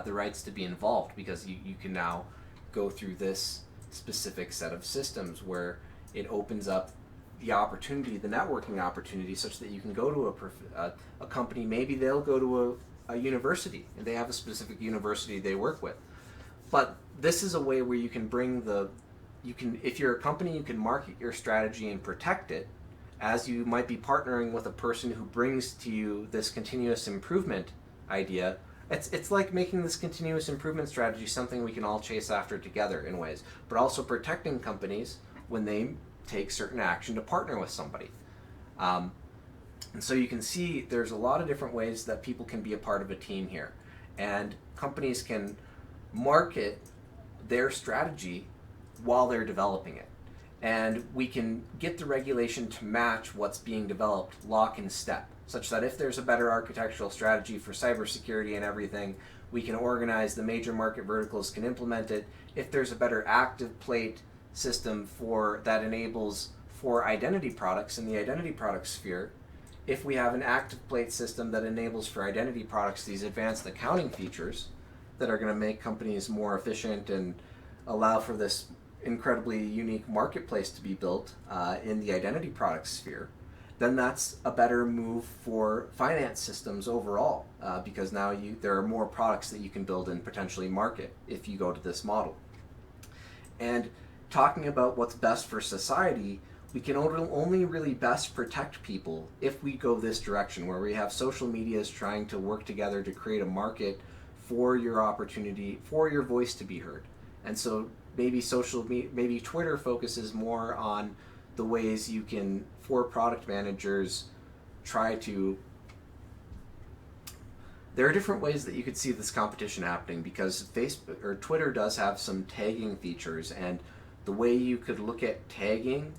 the rights to be involved, because you can now go through this specific set of systems where it opens up the opportunity, the networking opportunity, such that you can go to a company. Maybe they'll go to a university, and they have a specific university they work with. But this is a way where you can bring you can, if you're a company, you can market your strategy and protect it, as you might be partnering with a person who brings to you this continuous improvement idea. It's like making this continuous improvement strategy something we can all chase after together in ways, but also protecting companies when they take certain action to partner with somebody. Um, and so you can see there's a lot of different ways that people can be a part of a team here. And companies can market their strategy while they're developing it. And we can get the regulation to match what's being developed lock in step, such that if there's a better architectural strategy for cybersecurity and everything, we can organize the major market verticals, can implement it. If there's a better active plate system for that enables for identity products in the identity product sphere, if we have an active plate system that enables for identity products these advanced accounting features that are going to make companies more efficient and allow for this incredibly unique marketplace to be built in the identity product sphere, then that's a better move for finance systems overall, because now there are more products that you can build and potentially market if you go to this model. And talking about what's best for society, we can only really best protect people if we go this direction, where we have social medias trying to work together to create a market for your opportunity, for your voice to be heard. And so maybe maybe Twitter focuses more on the ways you can, for product managers, try to. There are different ways that you could see this competition happening, because Facebook or Twitter does have some tagging features, and the way you could look at tagging,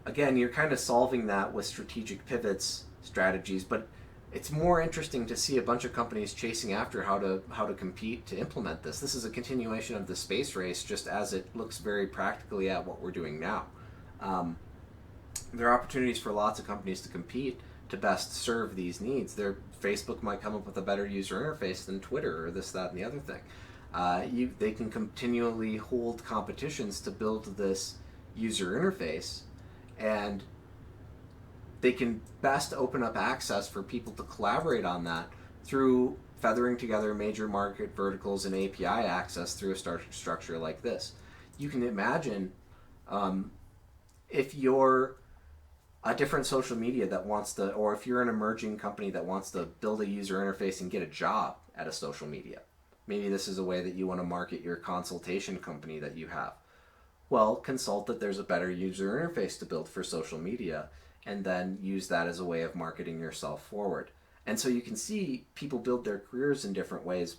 again, you're kind of solving that with strategic pivots strategies, but it's more interesting to see a bunch of companies chasing after how to compete to implement this. This is a continuation of the space race, just as it looks very practically at what we're doing now. There are opportunities for lots of companies to compete to best serve these needs. Facebook might come up with a better user interface than Twitter, or this, that, and the other thing. They can continually hold competitions to build this user interface, and they can best open up access for people to collaborate on that through feathering together major market verticals and API access through a structure like this. You can imagine if you're a different social media that wants to, or if you're an emerging company that wants to build a user interface and get a job at a social media. Maybe this is a way that you want to market your consultation company that you have. Well, consult that there's a better user interface to build for social media, and then use that as a way of marketing yourself forward. And so you can see people build their careers in different ways,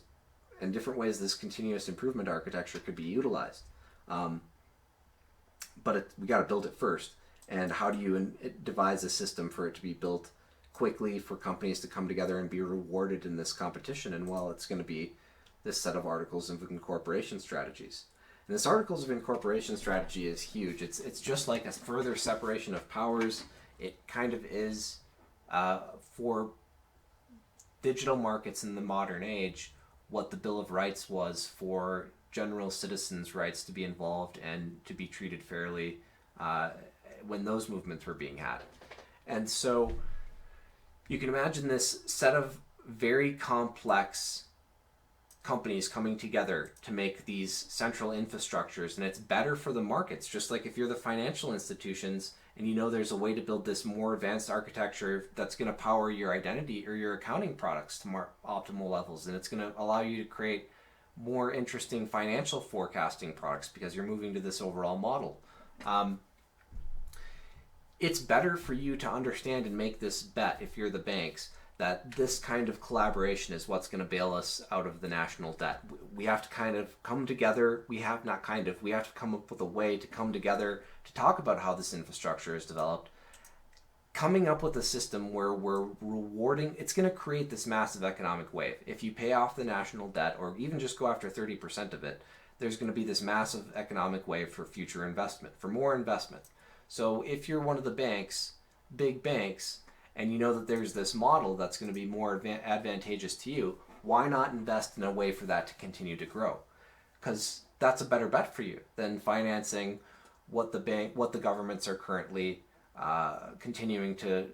and different ways this continuous improvement architecture could be utilized. But we got to build it first. And how do you devise a system for it to be built quickly, for companies to come together and be rewarded in this competition? And well, it's going to be this set of articles of incorporation strategies. And this articles of incorporation strategy is huge. It's just like a further separation of powers. It kind of is for digital markets in the modern age what the Bill of Rights was for general citizens' rights to be involved and to be treated fairly when those movements were being had. And so you can imagine this set of very complex companies coming together to make these central infrastructures, and it's better for the markets. Just like if you're the financial institutions and you know there's a way to build this more advanced architecture that's going to power your identity or your accounting products to more optimal levels, and it's going to allow you to create more interesting financial forecasting products because you're moving to this overall model. It's better for you to understand and make this bet, if you're the banks, that this kind of collaboration is what's going to bail us out of the national debt. We have to kind of come together. We have to come up with a way to come together to talk about how this infrastructure is developed. Coming up with a system where we're rewarding, it's going to create this massive economic wave. If you pay off the national debt, or even just go after 30% of it, there's going to be this massive economic wave for future investment, for more investment. So if you're one of the banks, big banks, and you know that there's this model that's going to be more advantageous to you, why not invest in a way for that to continue to grow? Because that's a better bet for you than financing what the governments are currently continuing to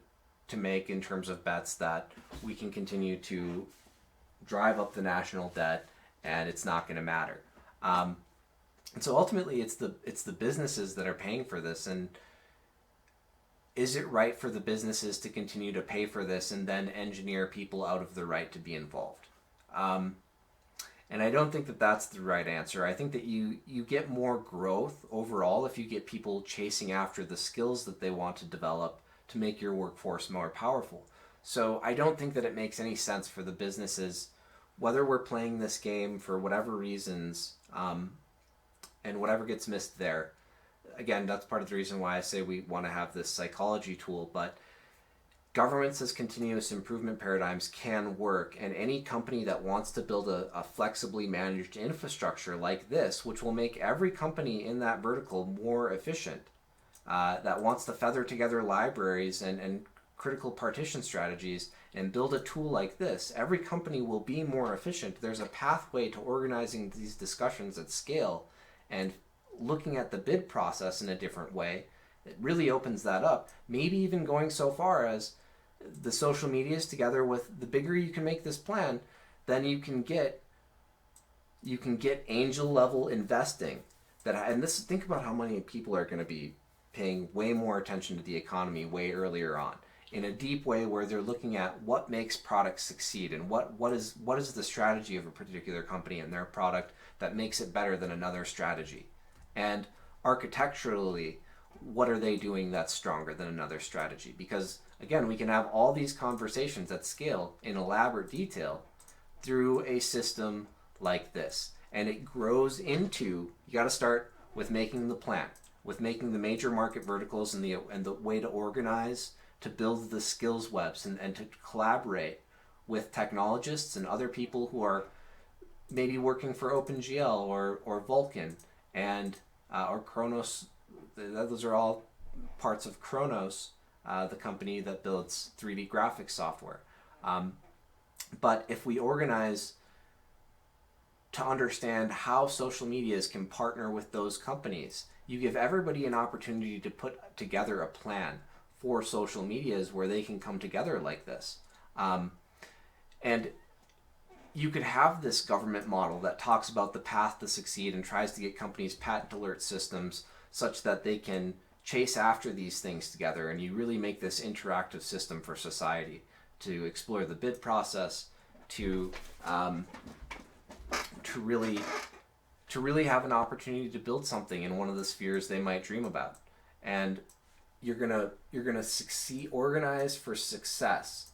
make in terms of bets that we can continue to drive up the national debt and it's not going to matter. And so ultimately, it's the businesses that are paying for this. And is it right for the businesses to continue to pay for this and then engineer people out of the right to be involved? And I don't think that that's the right answer. I think that you get more growth overall if you get people chasing after the skills that they want to develop to make your workforce more powerful. So I don't think that it makes any sense for the businesses, whether we're playing this game for whatever reasons, and whatever gets missed there. Again, that's part of the reason why I say we want to have this psychology tool, but governments as continuous improvement paradigms can work, and any company that wants to build a flexibly managed infrastructure like this, which will make every company in that vertical more efficient, that wants to feather together libraries and critical partition strategies and build a tool like this, every company will be more efficient. There's a pathway to organizing these discussions at scale and looking at the bid process in a different way. It really opens that up. Maybe even going so far as the social medias together with the bigger you can make this plan, then you can get angel level investing. Think about how many people are going to be paying way more attention to the economy way earlier on, in a deep way where they're looking at what makes products succeed and what is the strategy of a particular company and their product that makes it better than another strategy. And architecturally, what are they doing that's stronger than another strategy? Because again, we can have all these conversations at scale in elaborate detail through a system like this. And it grows into, you got to start with making the plan, with making the major market verticals and the way to organize, to build the skills webs and to collaborate with technologists and other people who are maybe working for OpenGL or Vulkan and or Kronos. Those are all parts of Kronos, the company that builds 3D graphics software. But if we organize to understand how social medias can partner with those companies, you give everybody an opportunity to put together a plan for social medias where they can come together like this. And you could have this government model that talks about the path to succeed and tries to get companies patent alert systems such that they can chase after these things together, and you really make this interactive system for society to explore the bid process, to really have an opportunity to build something in one of the spheres they might dream about. And you're gonna succeed, organize for success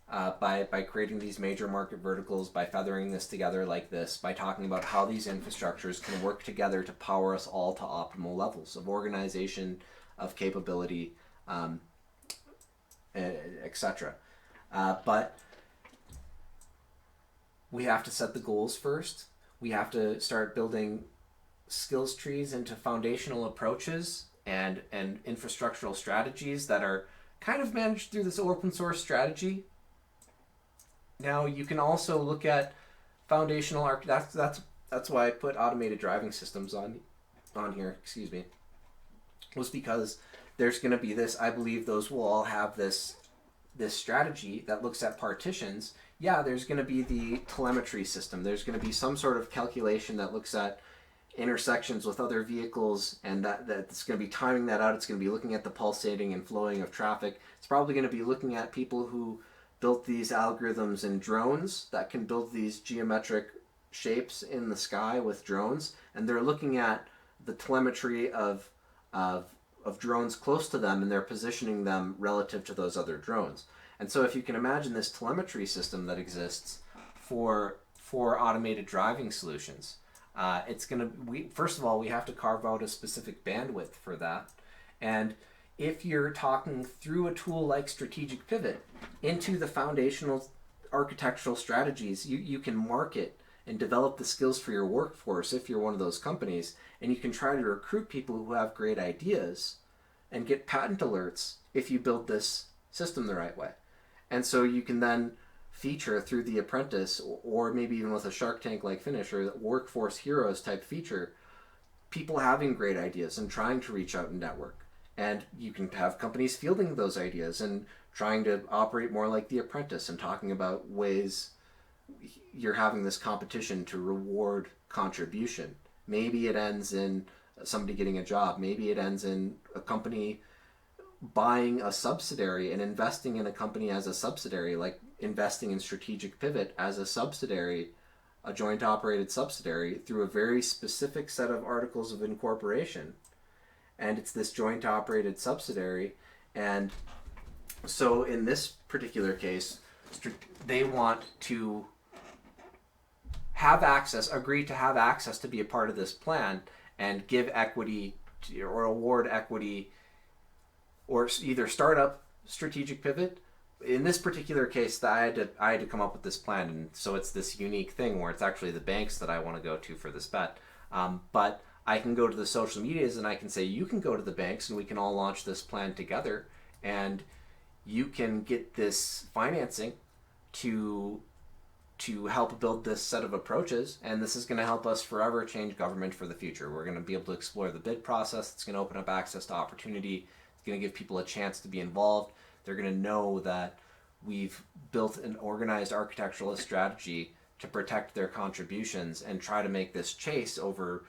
by creating these major market verticals, by feathering this together like this, by talking about how these infrastructures can work together to power us all to optimal levels of organization, of capability, etc. But we have to set the goals first. We have to start building skills trees into foundational approaches and infrastructural strategies that are kind of managed through this open source strategy. Now you can also look at foundational that's why I put automated driving systems on here, excuse me, was because there's going to be this, I believe those will all have this strategy that looks at partitions. Yeah, there's going to be the telemetry system. There's going to be some sort of calculation that looks at intersections with other vehicles, and that's going to be timing that out. It's going to be looking at the pulsating and flowing of traffic. It's probably going to be looking at people who built these algorithms in drones that can build these geometric shapes in the sky with drones, and they're looking at the telemetry of drones close to them, and they're positioning them relative to those other drones. And so if you can imagine this telemetry system that exists for automated driving solutions, first of all, we have to carve out a specific bandwidth for that. And if you're talking through a tool like Strategic Pivot into the foundational architectural strategies, you can market and develop the skills for your workforce if you're one of those companies, and you can try to recruit people who have great ideas and get patent alerts if you build this system the right way. And so you can then feature through The Apprentice, or maybe even with a Shark Tank like finish or Workforce Heroes type feature, people having great ideas and trying to reach out and network. And you can have companies fielding those ideas and trying to operate more like The Apprentice and talking about ways you're having this competition to reward contribution. Maybe it ends in somebody getting a job. Maybe it ends in a company buying a subsidiary and investing in a company as a subsidiary, like investing in Strategic Pivot as a subsidiary, a joint operated subsidiary, through a very specific set of articles of incorporation. And it's this joint operated subsidiary. And so in this particular case, they want to have access, agree to have access to be a part of this plan and give equity or award equity, or either start up Strategic Pivot. In this particular case, I had to come up with this plan, and so it's this unique thing where it's actually the banks that I want to go to for this bet. But I can go to the social medias and I can say, you can go to the banks and we can all launch this plan together, and you can get this financing to help build this set of approaches, and this is going to help us forever change government for the future. We're going to be able to explore the bid process. It's going to open up access to opportunity. It's going to give people a chance to be involved. They're going to know that we've built an organized architectural strategy to protect their contributions and try to make this chase over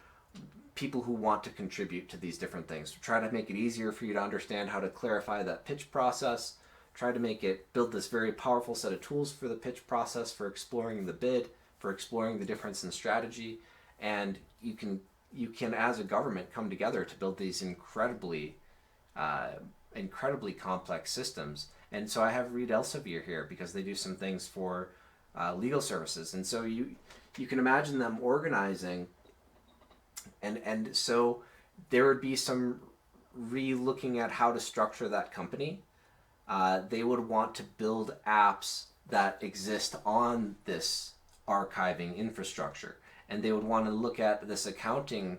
people who want to contribute to these different things. Try to make it easier for you to understand how to clarify that pitch process. Try to make it, build this very powerful set of tools for the pitch process, for exploring the bid, for exploring the difference in strategy. And you can as a government come together to build these incredibly complex systems. And so I have Reed Elsevier here because they do some things for legal services. And so you can imagine them organizing, and so there would be some re-looking at how to structure that company. They would want to build apps that exist on this archiving infrastructure, and they would want to look at this accounting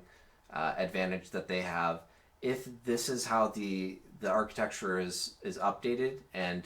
advantage that they have. If this is how the architecture is updated and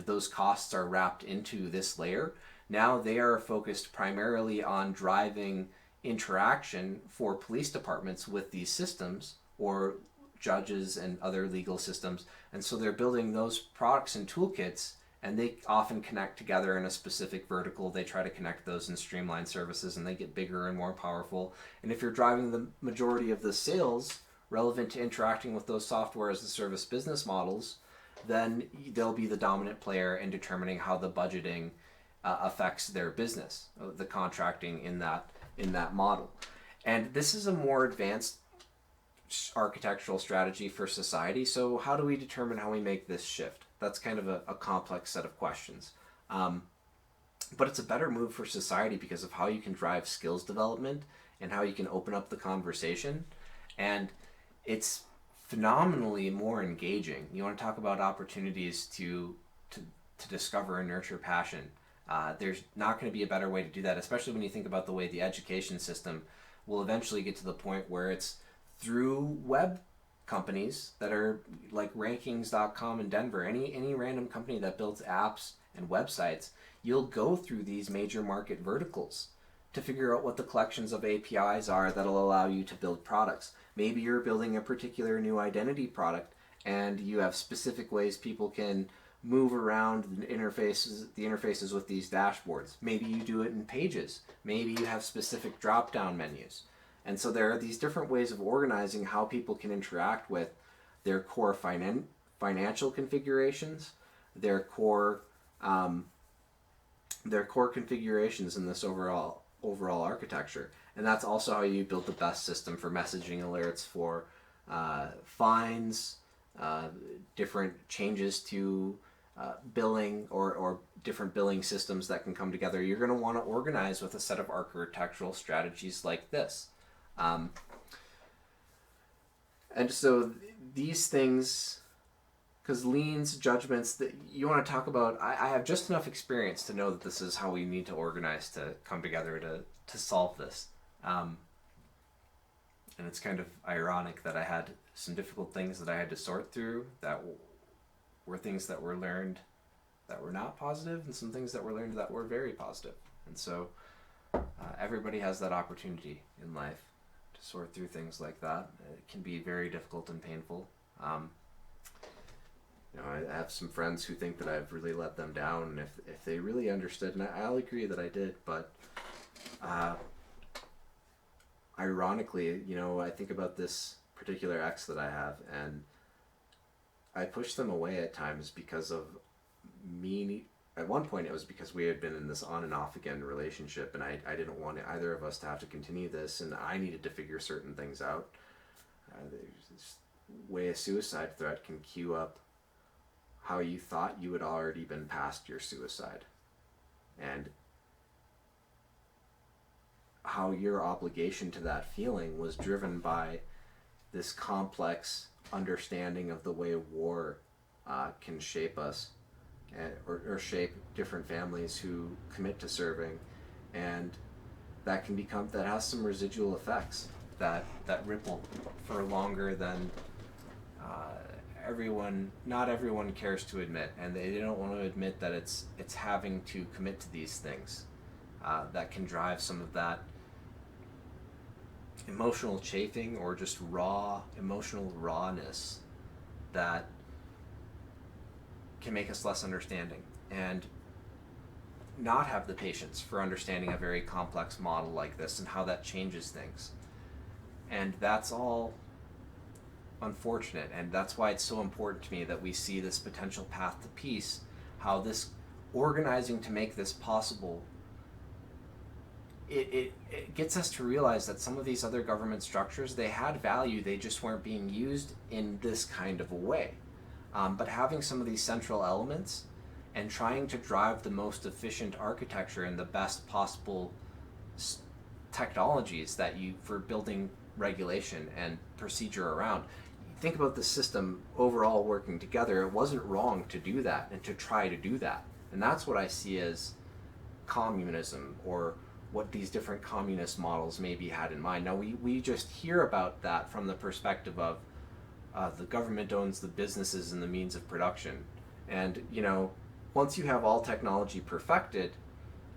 those costs are wrapped into this layer, now they are focused primarily on driving interaction for police departments with these systems, or judges and other legal systems. And so they're building those products and toolkits, and they often connect together in a specific vertical. They try to connect those and streamline services, and they get bigger and more powerful. And if you're driving the majority of the sales relevant to interacting with those software as a service business models, then they'll be the dominant player in determining how the budgeting affects their business, the contracting in that model. And this is a more advanced architectural strategy for society. So how do we determine how we make this shift? That's kind of a complex set of questions. But it's a better move for society because of how you can drive skills development and how you can open up the conversation. And it's phenomenally more engaging. You want to talk about opportunities to discover and nurture passion. There's not going to be a better way to do that, especially when you think about the way the education system will eventually get to the point where it's through web companies that are like Rankings.com in Denver, any random company that builds apps and websites. You'll go through these major market verticals to figure out what the collections of APIs are that'll allow you to build products. Maybe you're building a particular new identity product and you have specific ways people can move around the interfaces with these dashboards. Maybe you do it in Pages. Maybe you have specific drop-down menus. And so there are these different ways of organizing how people can interact with their core financial configurations, their core configurations in this overall architecture. And that's also how you build the best system for messaging alerts, for fines, different changes to billing, or different billing systems that can come together. You're going to want to organize with a set of architectural strategies like this. And so these things because leans, judgments, that you want to talk about, I have just enough experience to know that this is how we need to organize to come together to solve this. And it's kind of ironic that I had some difficult things that I had to sort through that were things that were learned that were not positive, and some things that were learned that were very positive. And so everybody has that opportunity in life to sort through things like that. It can be very difficult and painful. I have some friends who think that I've really let them down, and if they really understood, and I'll agree that I did, but ironically, I think about this particular ex that I have, and I push them away at times because of me. At one point, it was because we had been in this on and off again relationship, and I didn't want either of us to have to continue this, and I needed to figure certain things out. This way a suicide threat can cue up how you thought you had already been past your suicide, and how your obligation to that feeling was driven by this complex understanding of the way war can shape us, or shape different families who commit to serving, and that has some residual effects that ripple for longer than not everyone cares to admit, and they don't want to admit that it's having to commit to these things that can drive some of that emotional chafing, or just emotional rawness that can make us less understanding, and not have the patience for understanding a very complex model like this and how that changes things. And that's all unfortunate, and that's why it's so important to me that we see this potential path to peace, how this organizing to make this possible, it gets us to realize that some of these other government structures, they had value, they just weren't being used in this kind of a way. But having some of these central elements and trying to drive the most efficient architecture and the best possible technologies for building regulation and procedure around. Think about the system overall working together. It wasn't wrong to do that and to try to do that. And that's what I see as communism, or what these different communist models maybe had in mind. Now, we just hear about that from the perspective of the government owns the businesses and the means of production. And, once you have all technology perfected,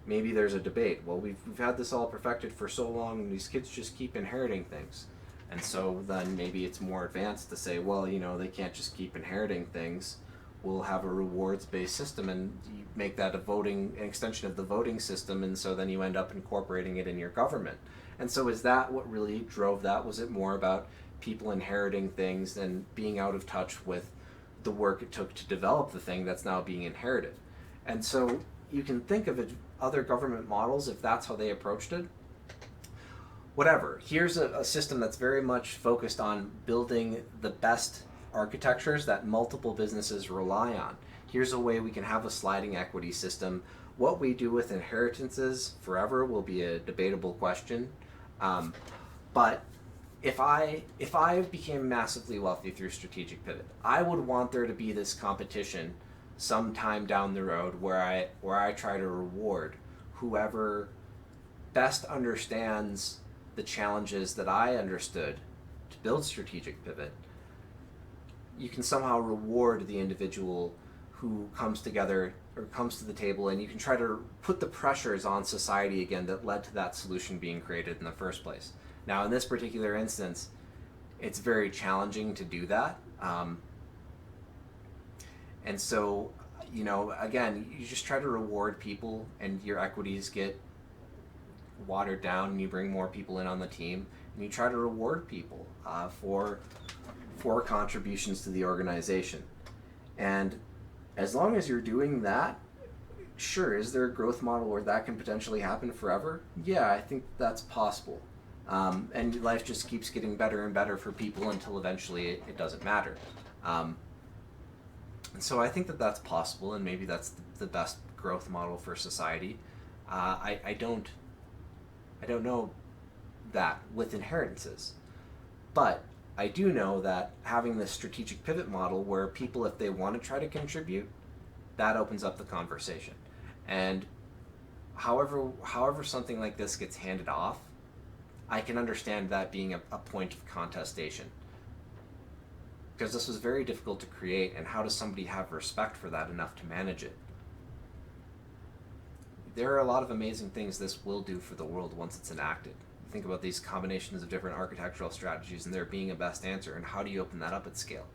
maybe there's a debate. Well, we've had this all perfected for so long, and these kids just keep inheriting things. And so then maybe it's more advanced to say, well, they can't just keep inheriting things. We'll have a rewards-based system, and you make that an extension of the voting system, and so then you end up incorporating it in your government. And so is that what really drove that? Was it more about people inheriting things and being out of touch with the work it took to develop the thing that's now being inherited? And so you can think of other government models, if that's how they approached it. Whatever. Here's a system that's very much focused on building the best architectures that multiple businesses rely on. Here's a way we can have a sliding equity system. What we do with inheritances forever will be a debatable question. But if I became massively wealthy through strategic pivot, I would want there to be this competition sometime down the road where I try to reward whoever best understands the challenges that I understood to build strategic pivot. You can somehow reward the individual who comes together or comes to the table, and you can try to put the pressures on society again that led to that solution being created in the first place. Now, in this particular instance, it's very challenging to do that. And so, again, you just try to reward people, and your equities get watered down, and you bring more people in on the team, and you try to reward people for contributions to the organization. And as long as you're doing that, sure, is there a growth model where that can potentially happen forever? Yeah, I think that's possible. And life just keeps getting better and better for people until eventually it doesn't matter. And so I think that that's possible, and maybe that's the best growth model for society. I don't know that with inheritances, but I do know that having this strategic pivot model where people, if they want to try to contribute, that opens up the conversation. And however something like this gets handed off, I can understand that being a point of contestation. Because this was very difficult to create, and how does somebody have respect for that enough to manage it? There are a lot of amazing things this will do for the world once it's enacted. Think about these combinations of different architectural strategies and there being a best answer, and how do you open that up at scale?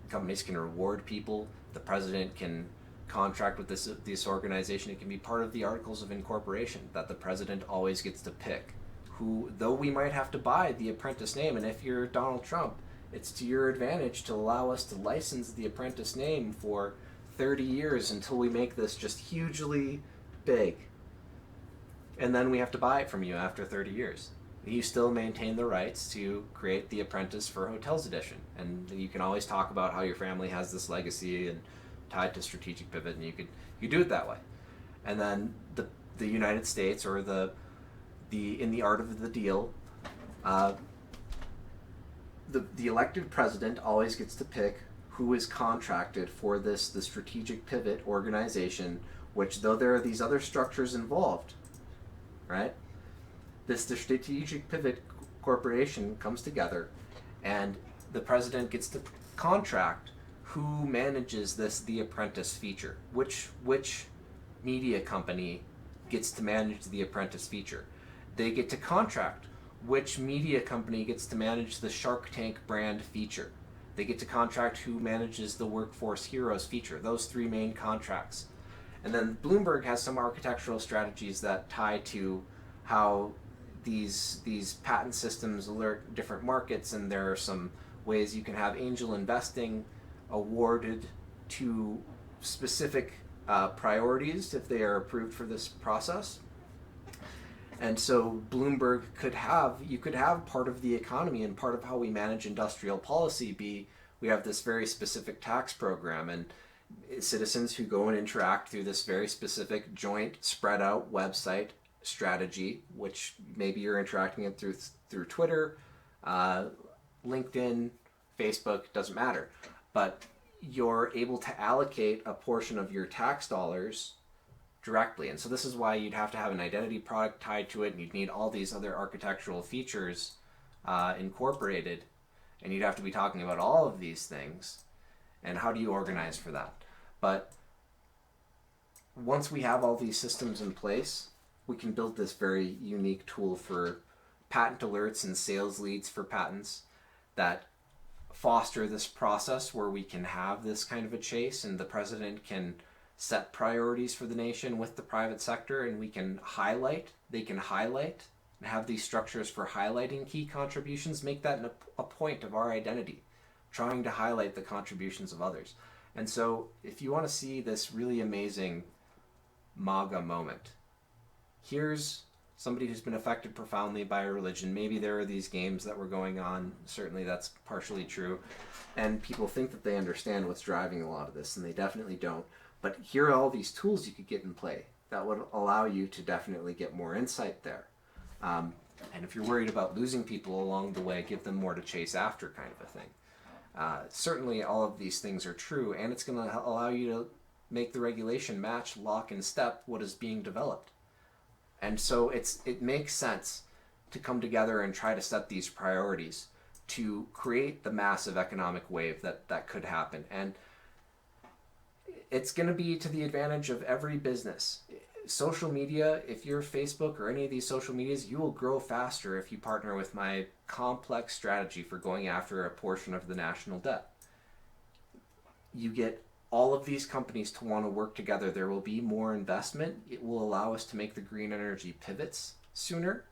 Companies can reward people, the president can contract with this organization, it can be part of the articles of incorporation that the president always gets to pick who, though we might have to buy the Apprentice name, and if you're Donald Trump, it's to your advantage to allow us to license the Apprentice name for 30 years until we make this just hugely big. And then we have to buy it from you after 30 years. You still maintain the rights to create the Apprentice for Hotels Edition. And you can always talk about how your family has this legacy and tied to strategic pivot, and you do it that way. And then the United States, or the in the art of the deal, the elected president always gets to pick who is contracted for the strategic pivot organization, which, though there are these other structures involved, right? The strategic pivot corporation comes together, and the president gets to contract who manages the Apprentice feature. Which media company gets to manage the Apprentice feature? They get to contract which media company gets to manage the Shark Tank brand feature. They get to contract who manages the Workforce Heroes feature. Those three main contracts. And then Bloomberg has some architectural strategies that tie to how these patent systems alert different markets, and there are some ways you can have angel investing awarded to specific priorities if they are approved for this process. And so Bloomberg you could have part of the economy and part of how we manage industrial policy be, we have this very specific tax program, and citizens who go and interact through this very specific joint spread out website strategy, which maybe you're interacting it through Twitter, LinkedIn, Facebook, doesn't matter. But you're able to allocate a portion of your tax dollars directly. And so this is why you'd have to have an identity product tied to it, and you'd need all these other architectural features incorporated, and you'd have to be talking about all of these things. And how do you organize for that? But once we have all these systems in place, we can build this very unique tool for patent alerts and sales leads for patents that foster this process where we can have this kind of a chase, and the president can set priorities for the nation with the private sector, and they can highlight and have these structures for highlighting key contributions, make that a point of our identity, trying to highlight the contributions of others. And so if you want to see this really amazing MAGA moment, here's somebody who's been affected profoundly by a religion. Maybe there are these games that were going on. Certainly that's partially true. And people think that they understand what's driving a lot of this, and they definitely don't. But here are all these tools you could get in play that would allow you to definitely get more insight there. And if you're worried about losing people along the way, give them more to chase after, kind of a thing. Certainly all of these things are true, and it's going to allow you to make the regulation match, lock and step what is being developed. And so it makes sense to come together and try to set these priorities to create the massive economic wave that could happen. And it's going to be to the advantage of every business. Social media, if you're Facebook or any of these social medias, you will grow faster if you partner with my complex strategy for going after a portion of the national debt. You get all of these companies to want to work together. There will be more investment. It will allow us to make the green energy pivots sooner.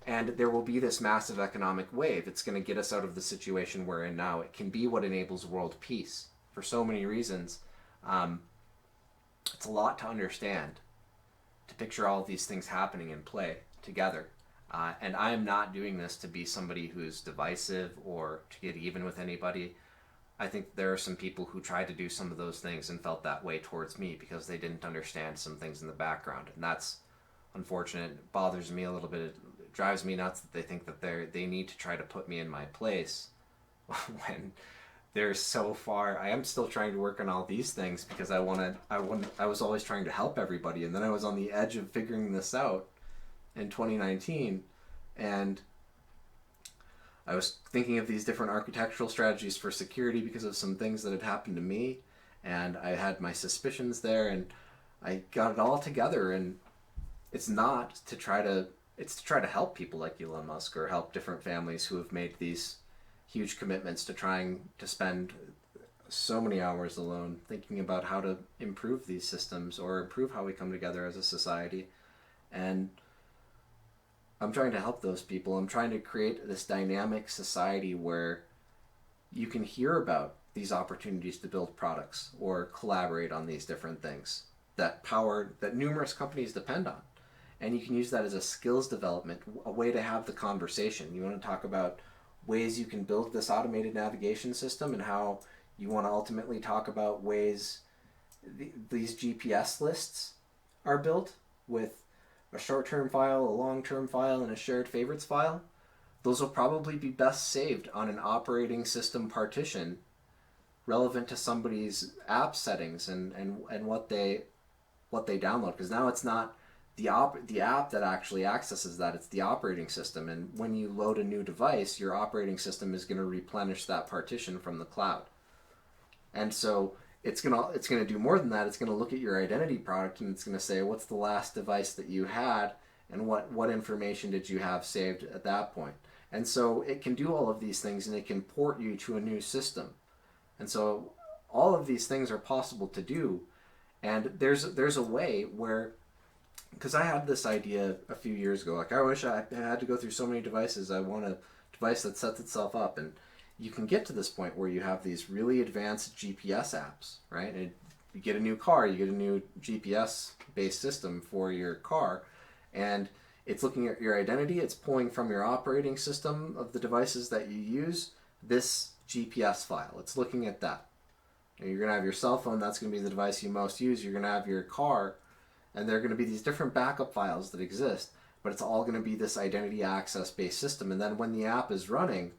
And there will be this massive economic wave. It's going to get us out of the situation we're in now. It can be what enables world peace for so many reasons. It's a lot to understand, to picture all of these things happening in play together. And I am not doing this to be somebody who's divisive or to get even with anybody. I think there are some people who tried to do some of those things and felt that way towards me because they didn't understand some things in the background. And that's unfortunate. It bothers me a little bit. It drives me nuts that they think that they need to try to put me in my place when they're so far. I am still trying to work on all these things because I was always trying to help everybody, and then I was on the edge of figuring this out in 2019, and I was thinking of these different architectural strategies for security because of some things that had happened to me, and I had my suspicions there, and I got it all together. And it's not to try to it's to try to help people like Elon Musk, or help different families who have made these huge commitments to trying to spend so many hours alone thinking about how to improve these systems or improve how we come together as a society. And I'm trying to help those people. I'm trying to create this dynamic society where you can hear about these opportunities to build products or collaborate on these different things that numerous companies depend on. And you can use that as a skills development, a way to have the conversation. You want to talk about ways you can build this automated navigation system, and how you want to ultimately talk about ways these GPS lists are built with a short-term file, a long-term file, and a shared favorites file. Those will probably be best saved on an operating system partition relevant to somebody's app settings and what they download, because now it's not the app that actually accesses that, it's the operating system. And when you load a new device, your operating system is going to replenish that partition from the cloud. And so it's gonna do more than that. It's going to look at your identity product, and it's going to say, what's the last device that you had, and what information did you have saved at that point. And so it can do all of these things, and it can port you to a new system. And so all of these things are possible to do. And there's a way where, because I had this idea a few years ago, like, I wish I had to go through so many devices. I want a device that sets itself up. And you can get to this point where you have these really advanced GPS apps, right? And you get a new car, you get a new GPS-based system for your car, and it's looking at your identity. It's pulling from your operating system of the devices that you use this GPS file. It's looking at that. And you're going to have your cell phone. That's going to be the device you most use. You're going to have your car, and there are going to be these different backup files that exist, but it's all going to be this identity access-based system. And then when the app is running,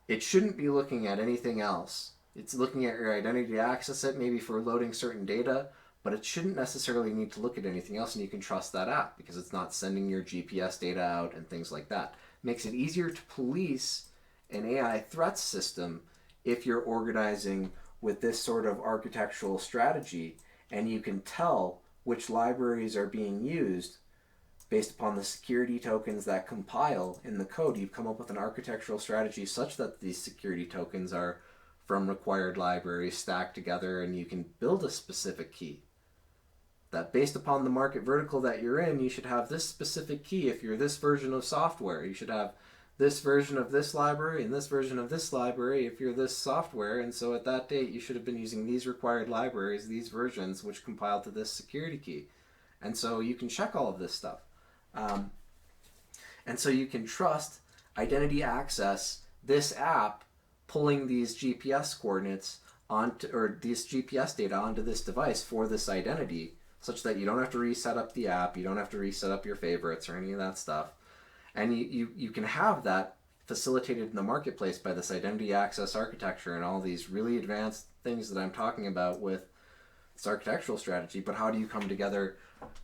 it shouldn't be looking at anything else. It's looking at your identity to access it, maybe for loading certain data, but it shouldn't necessarily need to look at anything else, and you can trust that app because it's not sending your GPS data out and things like that. It makes it easier to police an AI threat system if you're organizing with this sort of architectural strategy, and you can tell which libraries are being used based upon the security tokens that compile in the code. You've come up with an architectural strategy such that these security tokens are from required libraries stacked together, and you can build a specific key that, based upon the market vertical that you're in, you should have this specific key. If you're this version of software, you should have this version of this library and this version of this library if you're this software. And so at that date, you should have been using these required libraries, these versions, which compile to this security key. And so you can check all of this stuff. And so you can trust identity access, this app pulling these GPS coordinates onto, or this GPS data onto this device for this identity, such that you don't have to reset up the app, you don't have to reset up your favorites or any of that stuff. And you can have that facilitated in the marketplace by this identity access architecture and all these really advanced things that I'm talking about with this architectural strategy. But how do you come together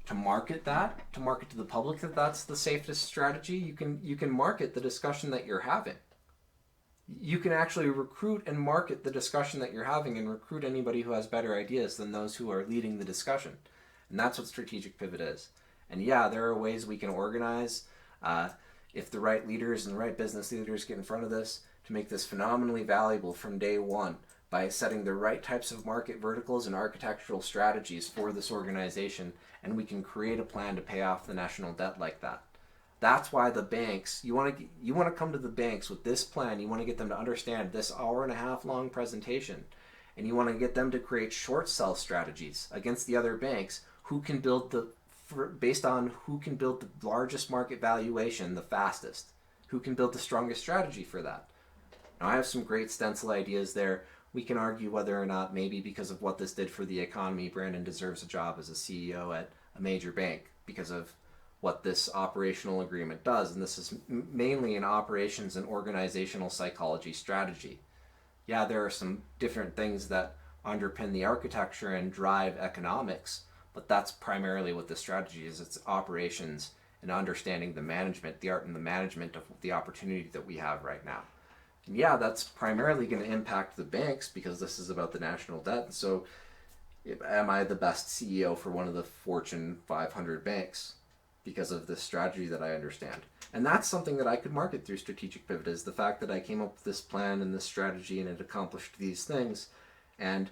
to market that, to market to the public that that's the safest strategy? You can market the discussion that you're having. You can actually recruit and market the discussion that you're having, and recruit anybody who has better ideas than those who are leading the discussion. And that's what Strategic Pivot is. And yeah, there are ways we can organize, if the right leaders and the right business leaders get in front of this, to make this phenomenally valuable from day one by setting the right types of market verticals and architectural strategies for this organization, and we can create a plan to pay off the national debt like that. That's why the banks, you want to come to the banks with this plan. You want to get them to understand this hour-and-a-half long presentation, and you want to get them to create short sell strategies against the other banks who can build based on who can build the largest market valuation the fastest, who can build the strongest strategy for that. Now, I have some great stencil ideas there. We can argue whether or not, maybe because of what this did for the economy, Brandon deserves a job as a CEO at a major bank because of what this operational agreement does, and this is mainly an operations and organizational psychology strategy. Yeah, there are some different things that underpin the architecture and drive economics, but that's primarily what the strategy is. It's operations and understanding the management, the art and the management of the opportunity that we have right now. And yeah, that's primarily going to impact the banks because this is about the national debt. And so, am I the best CEO for one of the Fortune 500 banks because of this strategy that I understand? And that's something that I could market through Strategic Pivot, is the fact that I came up with this plan and this strategy and it accomplished these things. And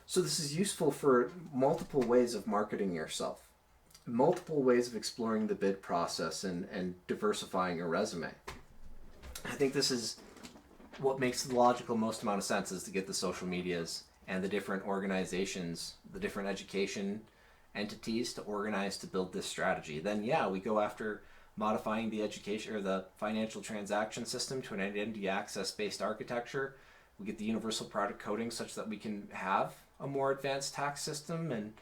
so this is useful for multiple ways of marketing yourself, multiple ways of exploring the bid process and diversifying your resume. I think this is what makes the logical most amount of sense, is to get the social medias and the different organizations, the different education entities to organize to build this strategy. Then yeah, we go after modifying the education or the financial transaction system to an identity access based architecture. We get the universal product coding such that we can have a more advanced tax system and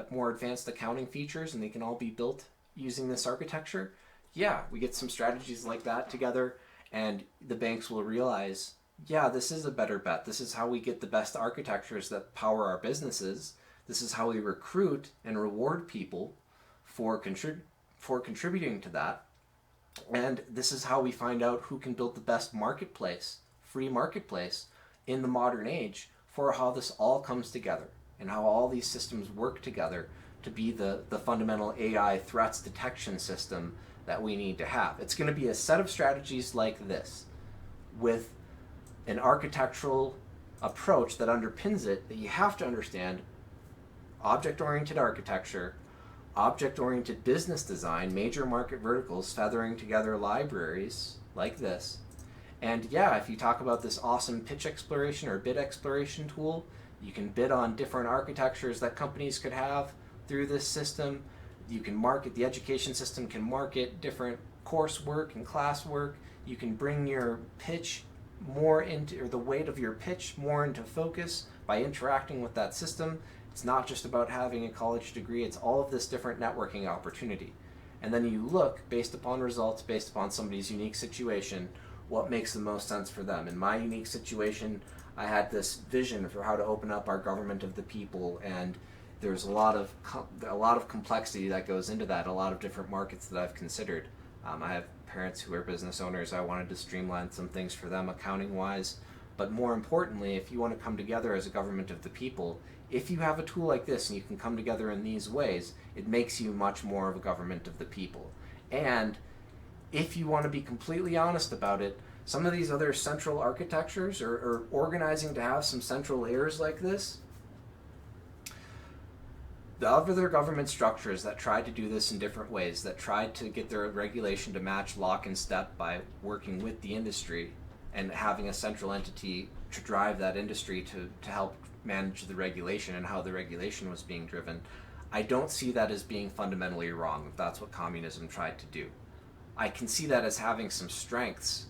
more advanced accounting features, and they can all be built using this architecture. Yeah, we get some strategies like that together, and the banks will realize, yeah, this is a better bet. This is how we get the best architectures that power our businesses. This is how we recruit and reward people for contributing to that. And this is how we find out who can build the best marketplace, free marketplace in the modern age, for how this all comes together and how all these systems work together to be the fundamental AI threats detection system that we need to have. It's going to be a set of strategies like this with an architectural approach that underpins it, that you have to understand object-oriented architecture, object-oriented business design, major market verticals, feathering together libraries like this. And yeah, if you talk about this awesome pitch exploration or bid exploration tool, you can bid on different architectures that companies could have through this system. You can market, the education system can market different coursework and classwork. You can bring your pitch more into, or the weight of your pitch more into focus by interacting with that system. It's not just about having a college degree, it's all of this different networking opportunity. And then you look, based upon results, based upon somebody's unique situation, what makes the most sense for them. In my unique situation, I had this vision for how to open up our government of the people, and there's a lot of complexity that goes into that, a lot of different markets that I've considered. I have parents who are business owners. I wanted to streamline some things for them accounting wise, but more importantly, if you want to come together as a government of the people, if you have a tool like this and you can come together in these ways, it makes you much more of a government of the people. And if you want to be completely honest about it, some of these other central architectures or organizing to have some central layers like this, the other government structures that tried to do this in different ways, that tried to get their regulation to match lock and step by working with the industry and having a central entity to drive that industry to help manage the regulation and how the regulation was being driven, I don't see that as being fundamentally wrong if that's what communism tried to do. I can see that as having some strengths,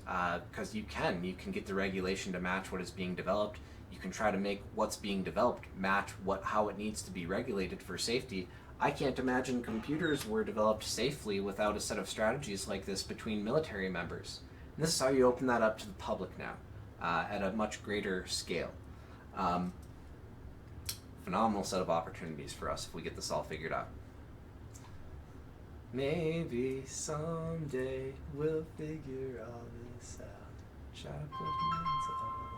because you can get the regulation to match what is being developed. You can try to make what's being developed match how it needs to be regulated for safety. I can't imagine computers were developed safely without a set of strategies like this between military members. And this is how you open that up to the public now, at a much greater scale. Phenomenal set of opportunities for us if we get this all figured out. Maybe someday we'll figure all this out. Try to put hands on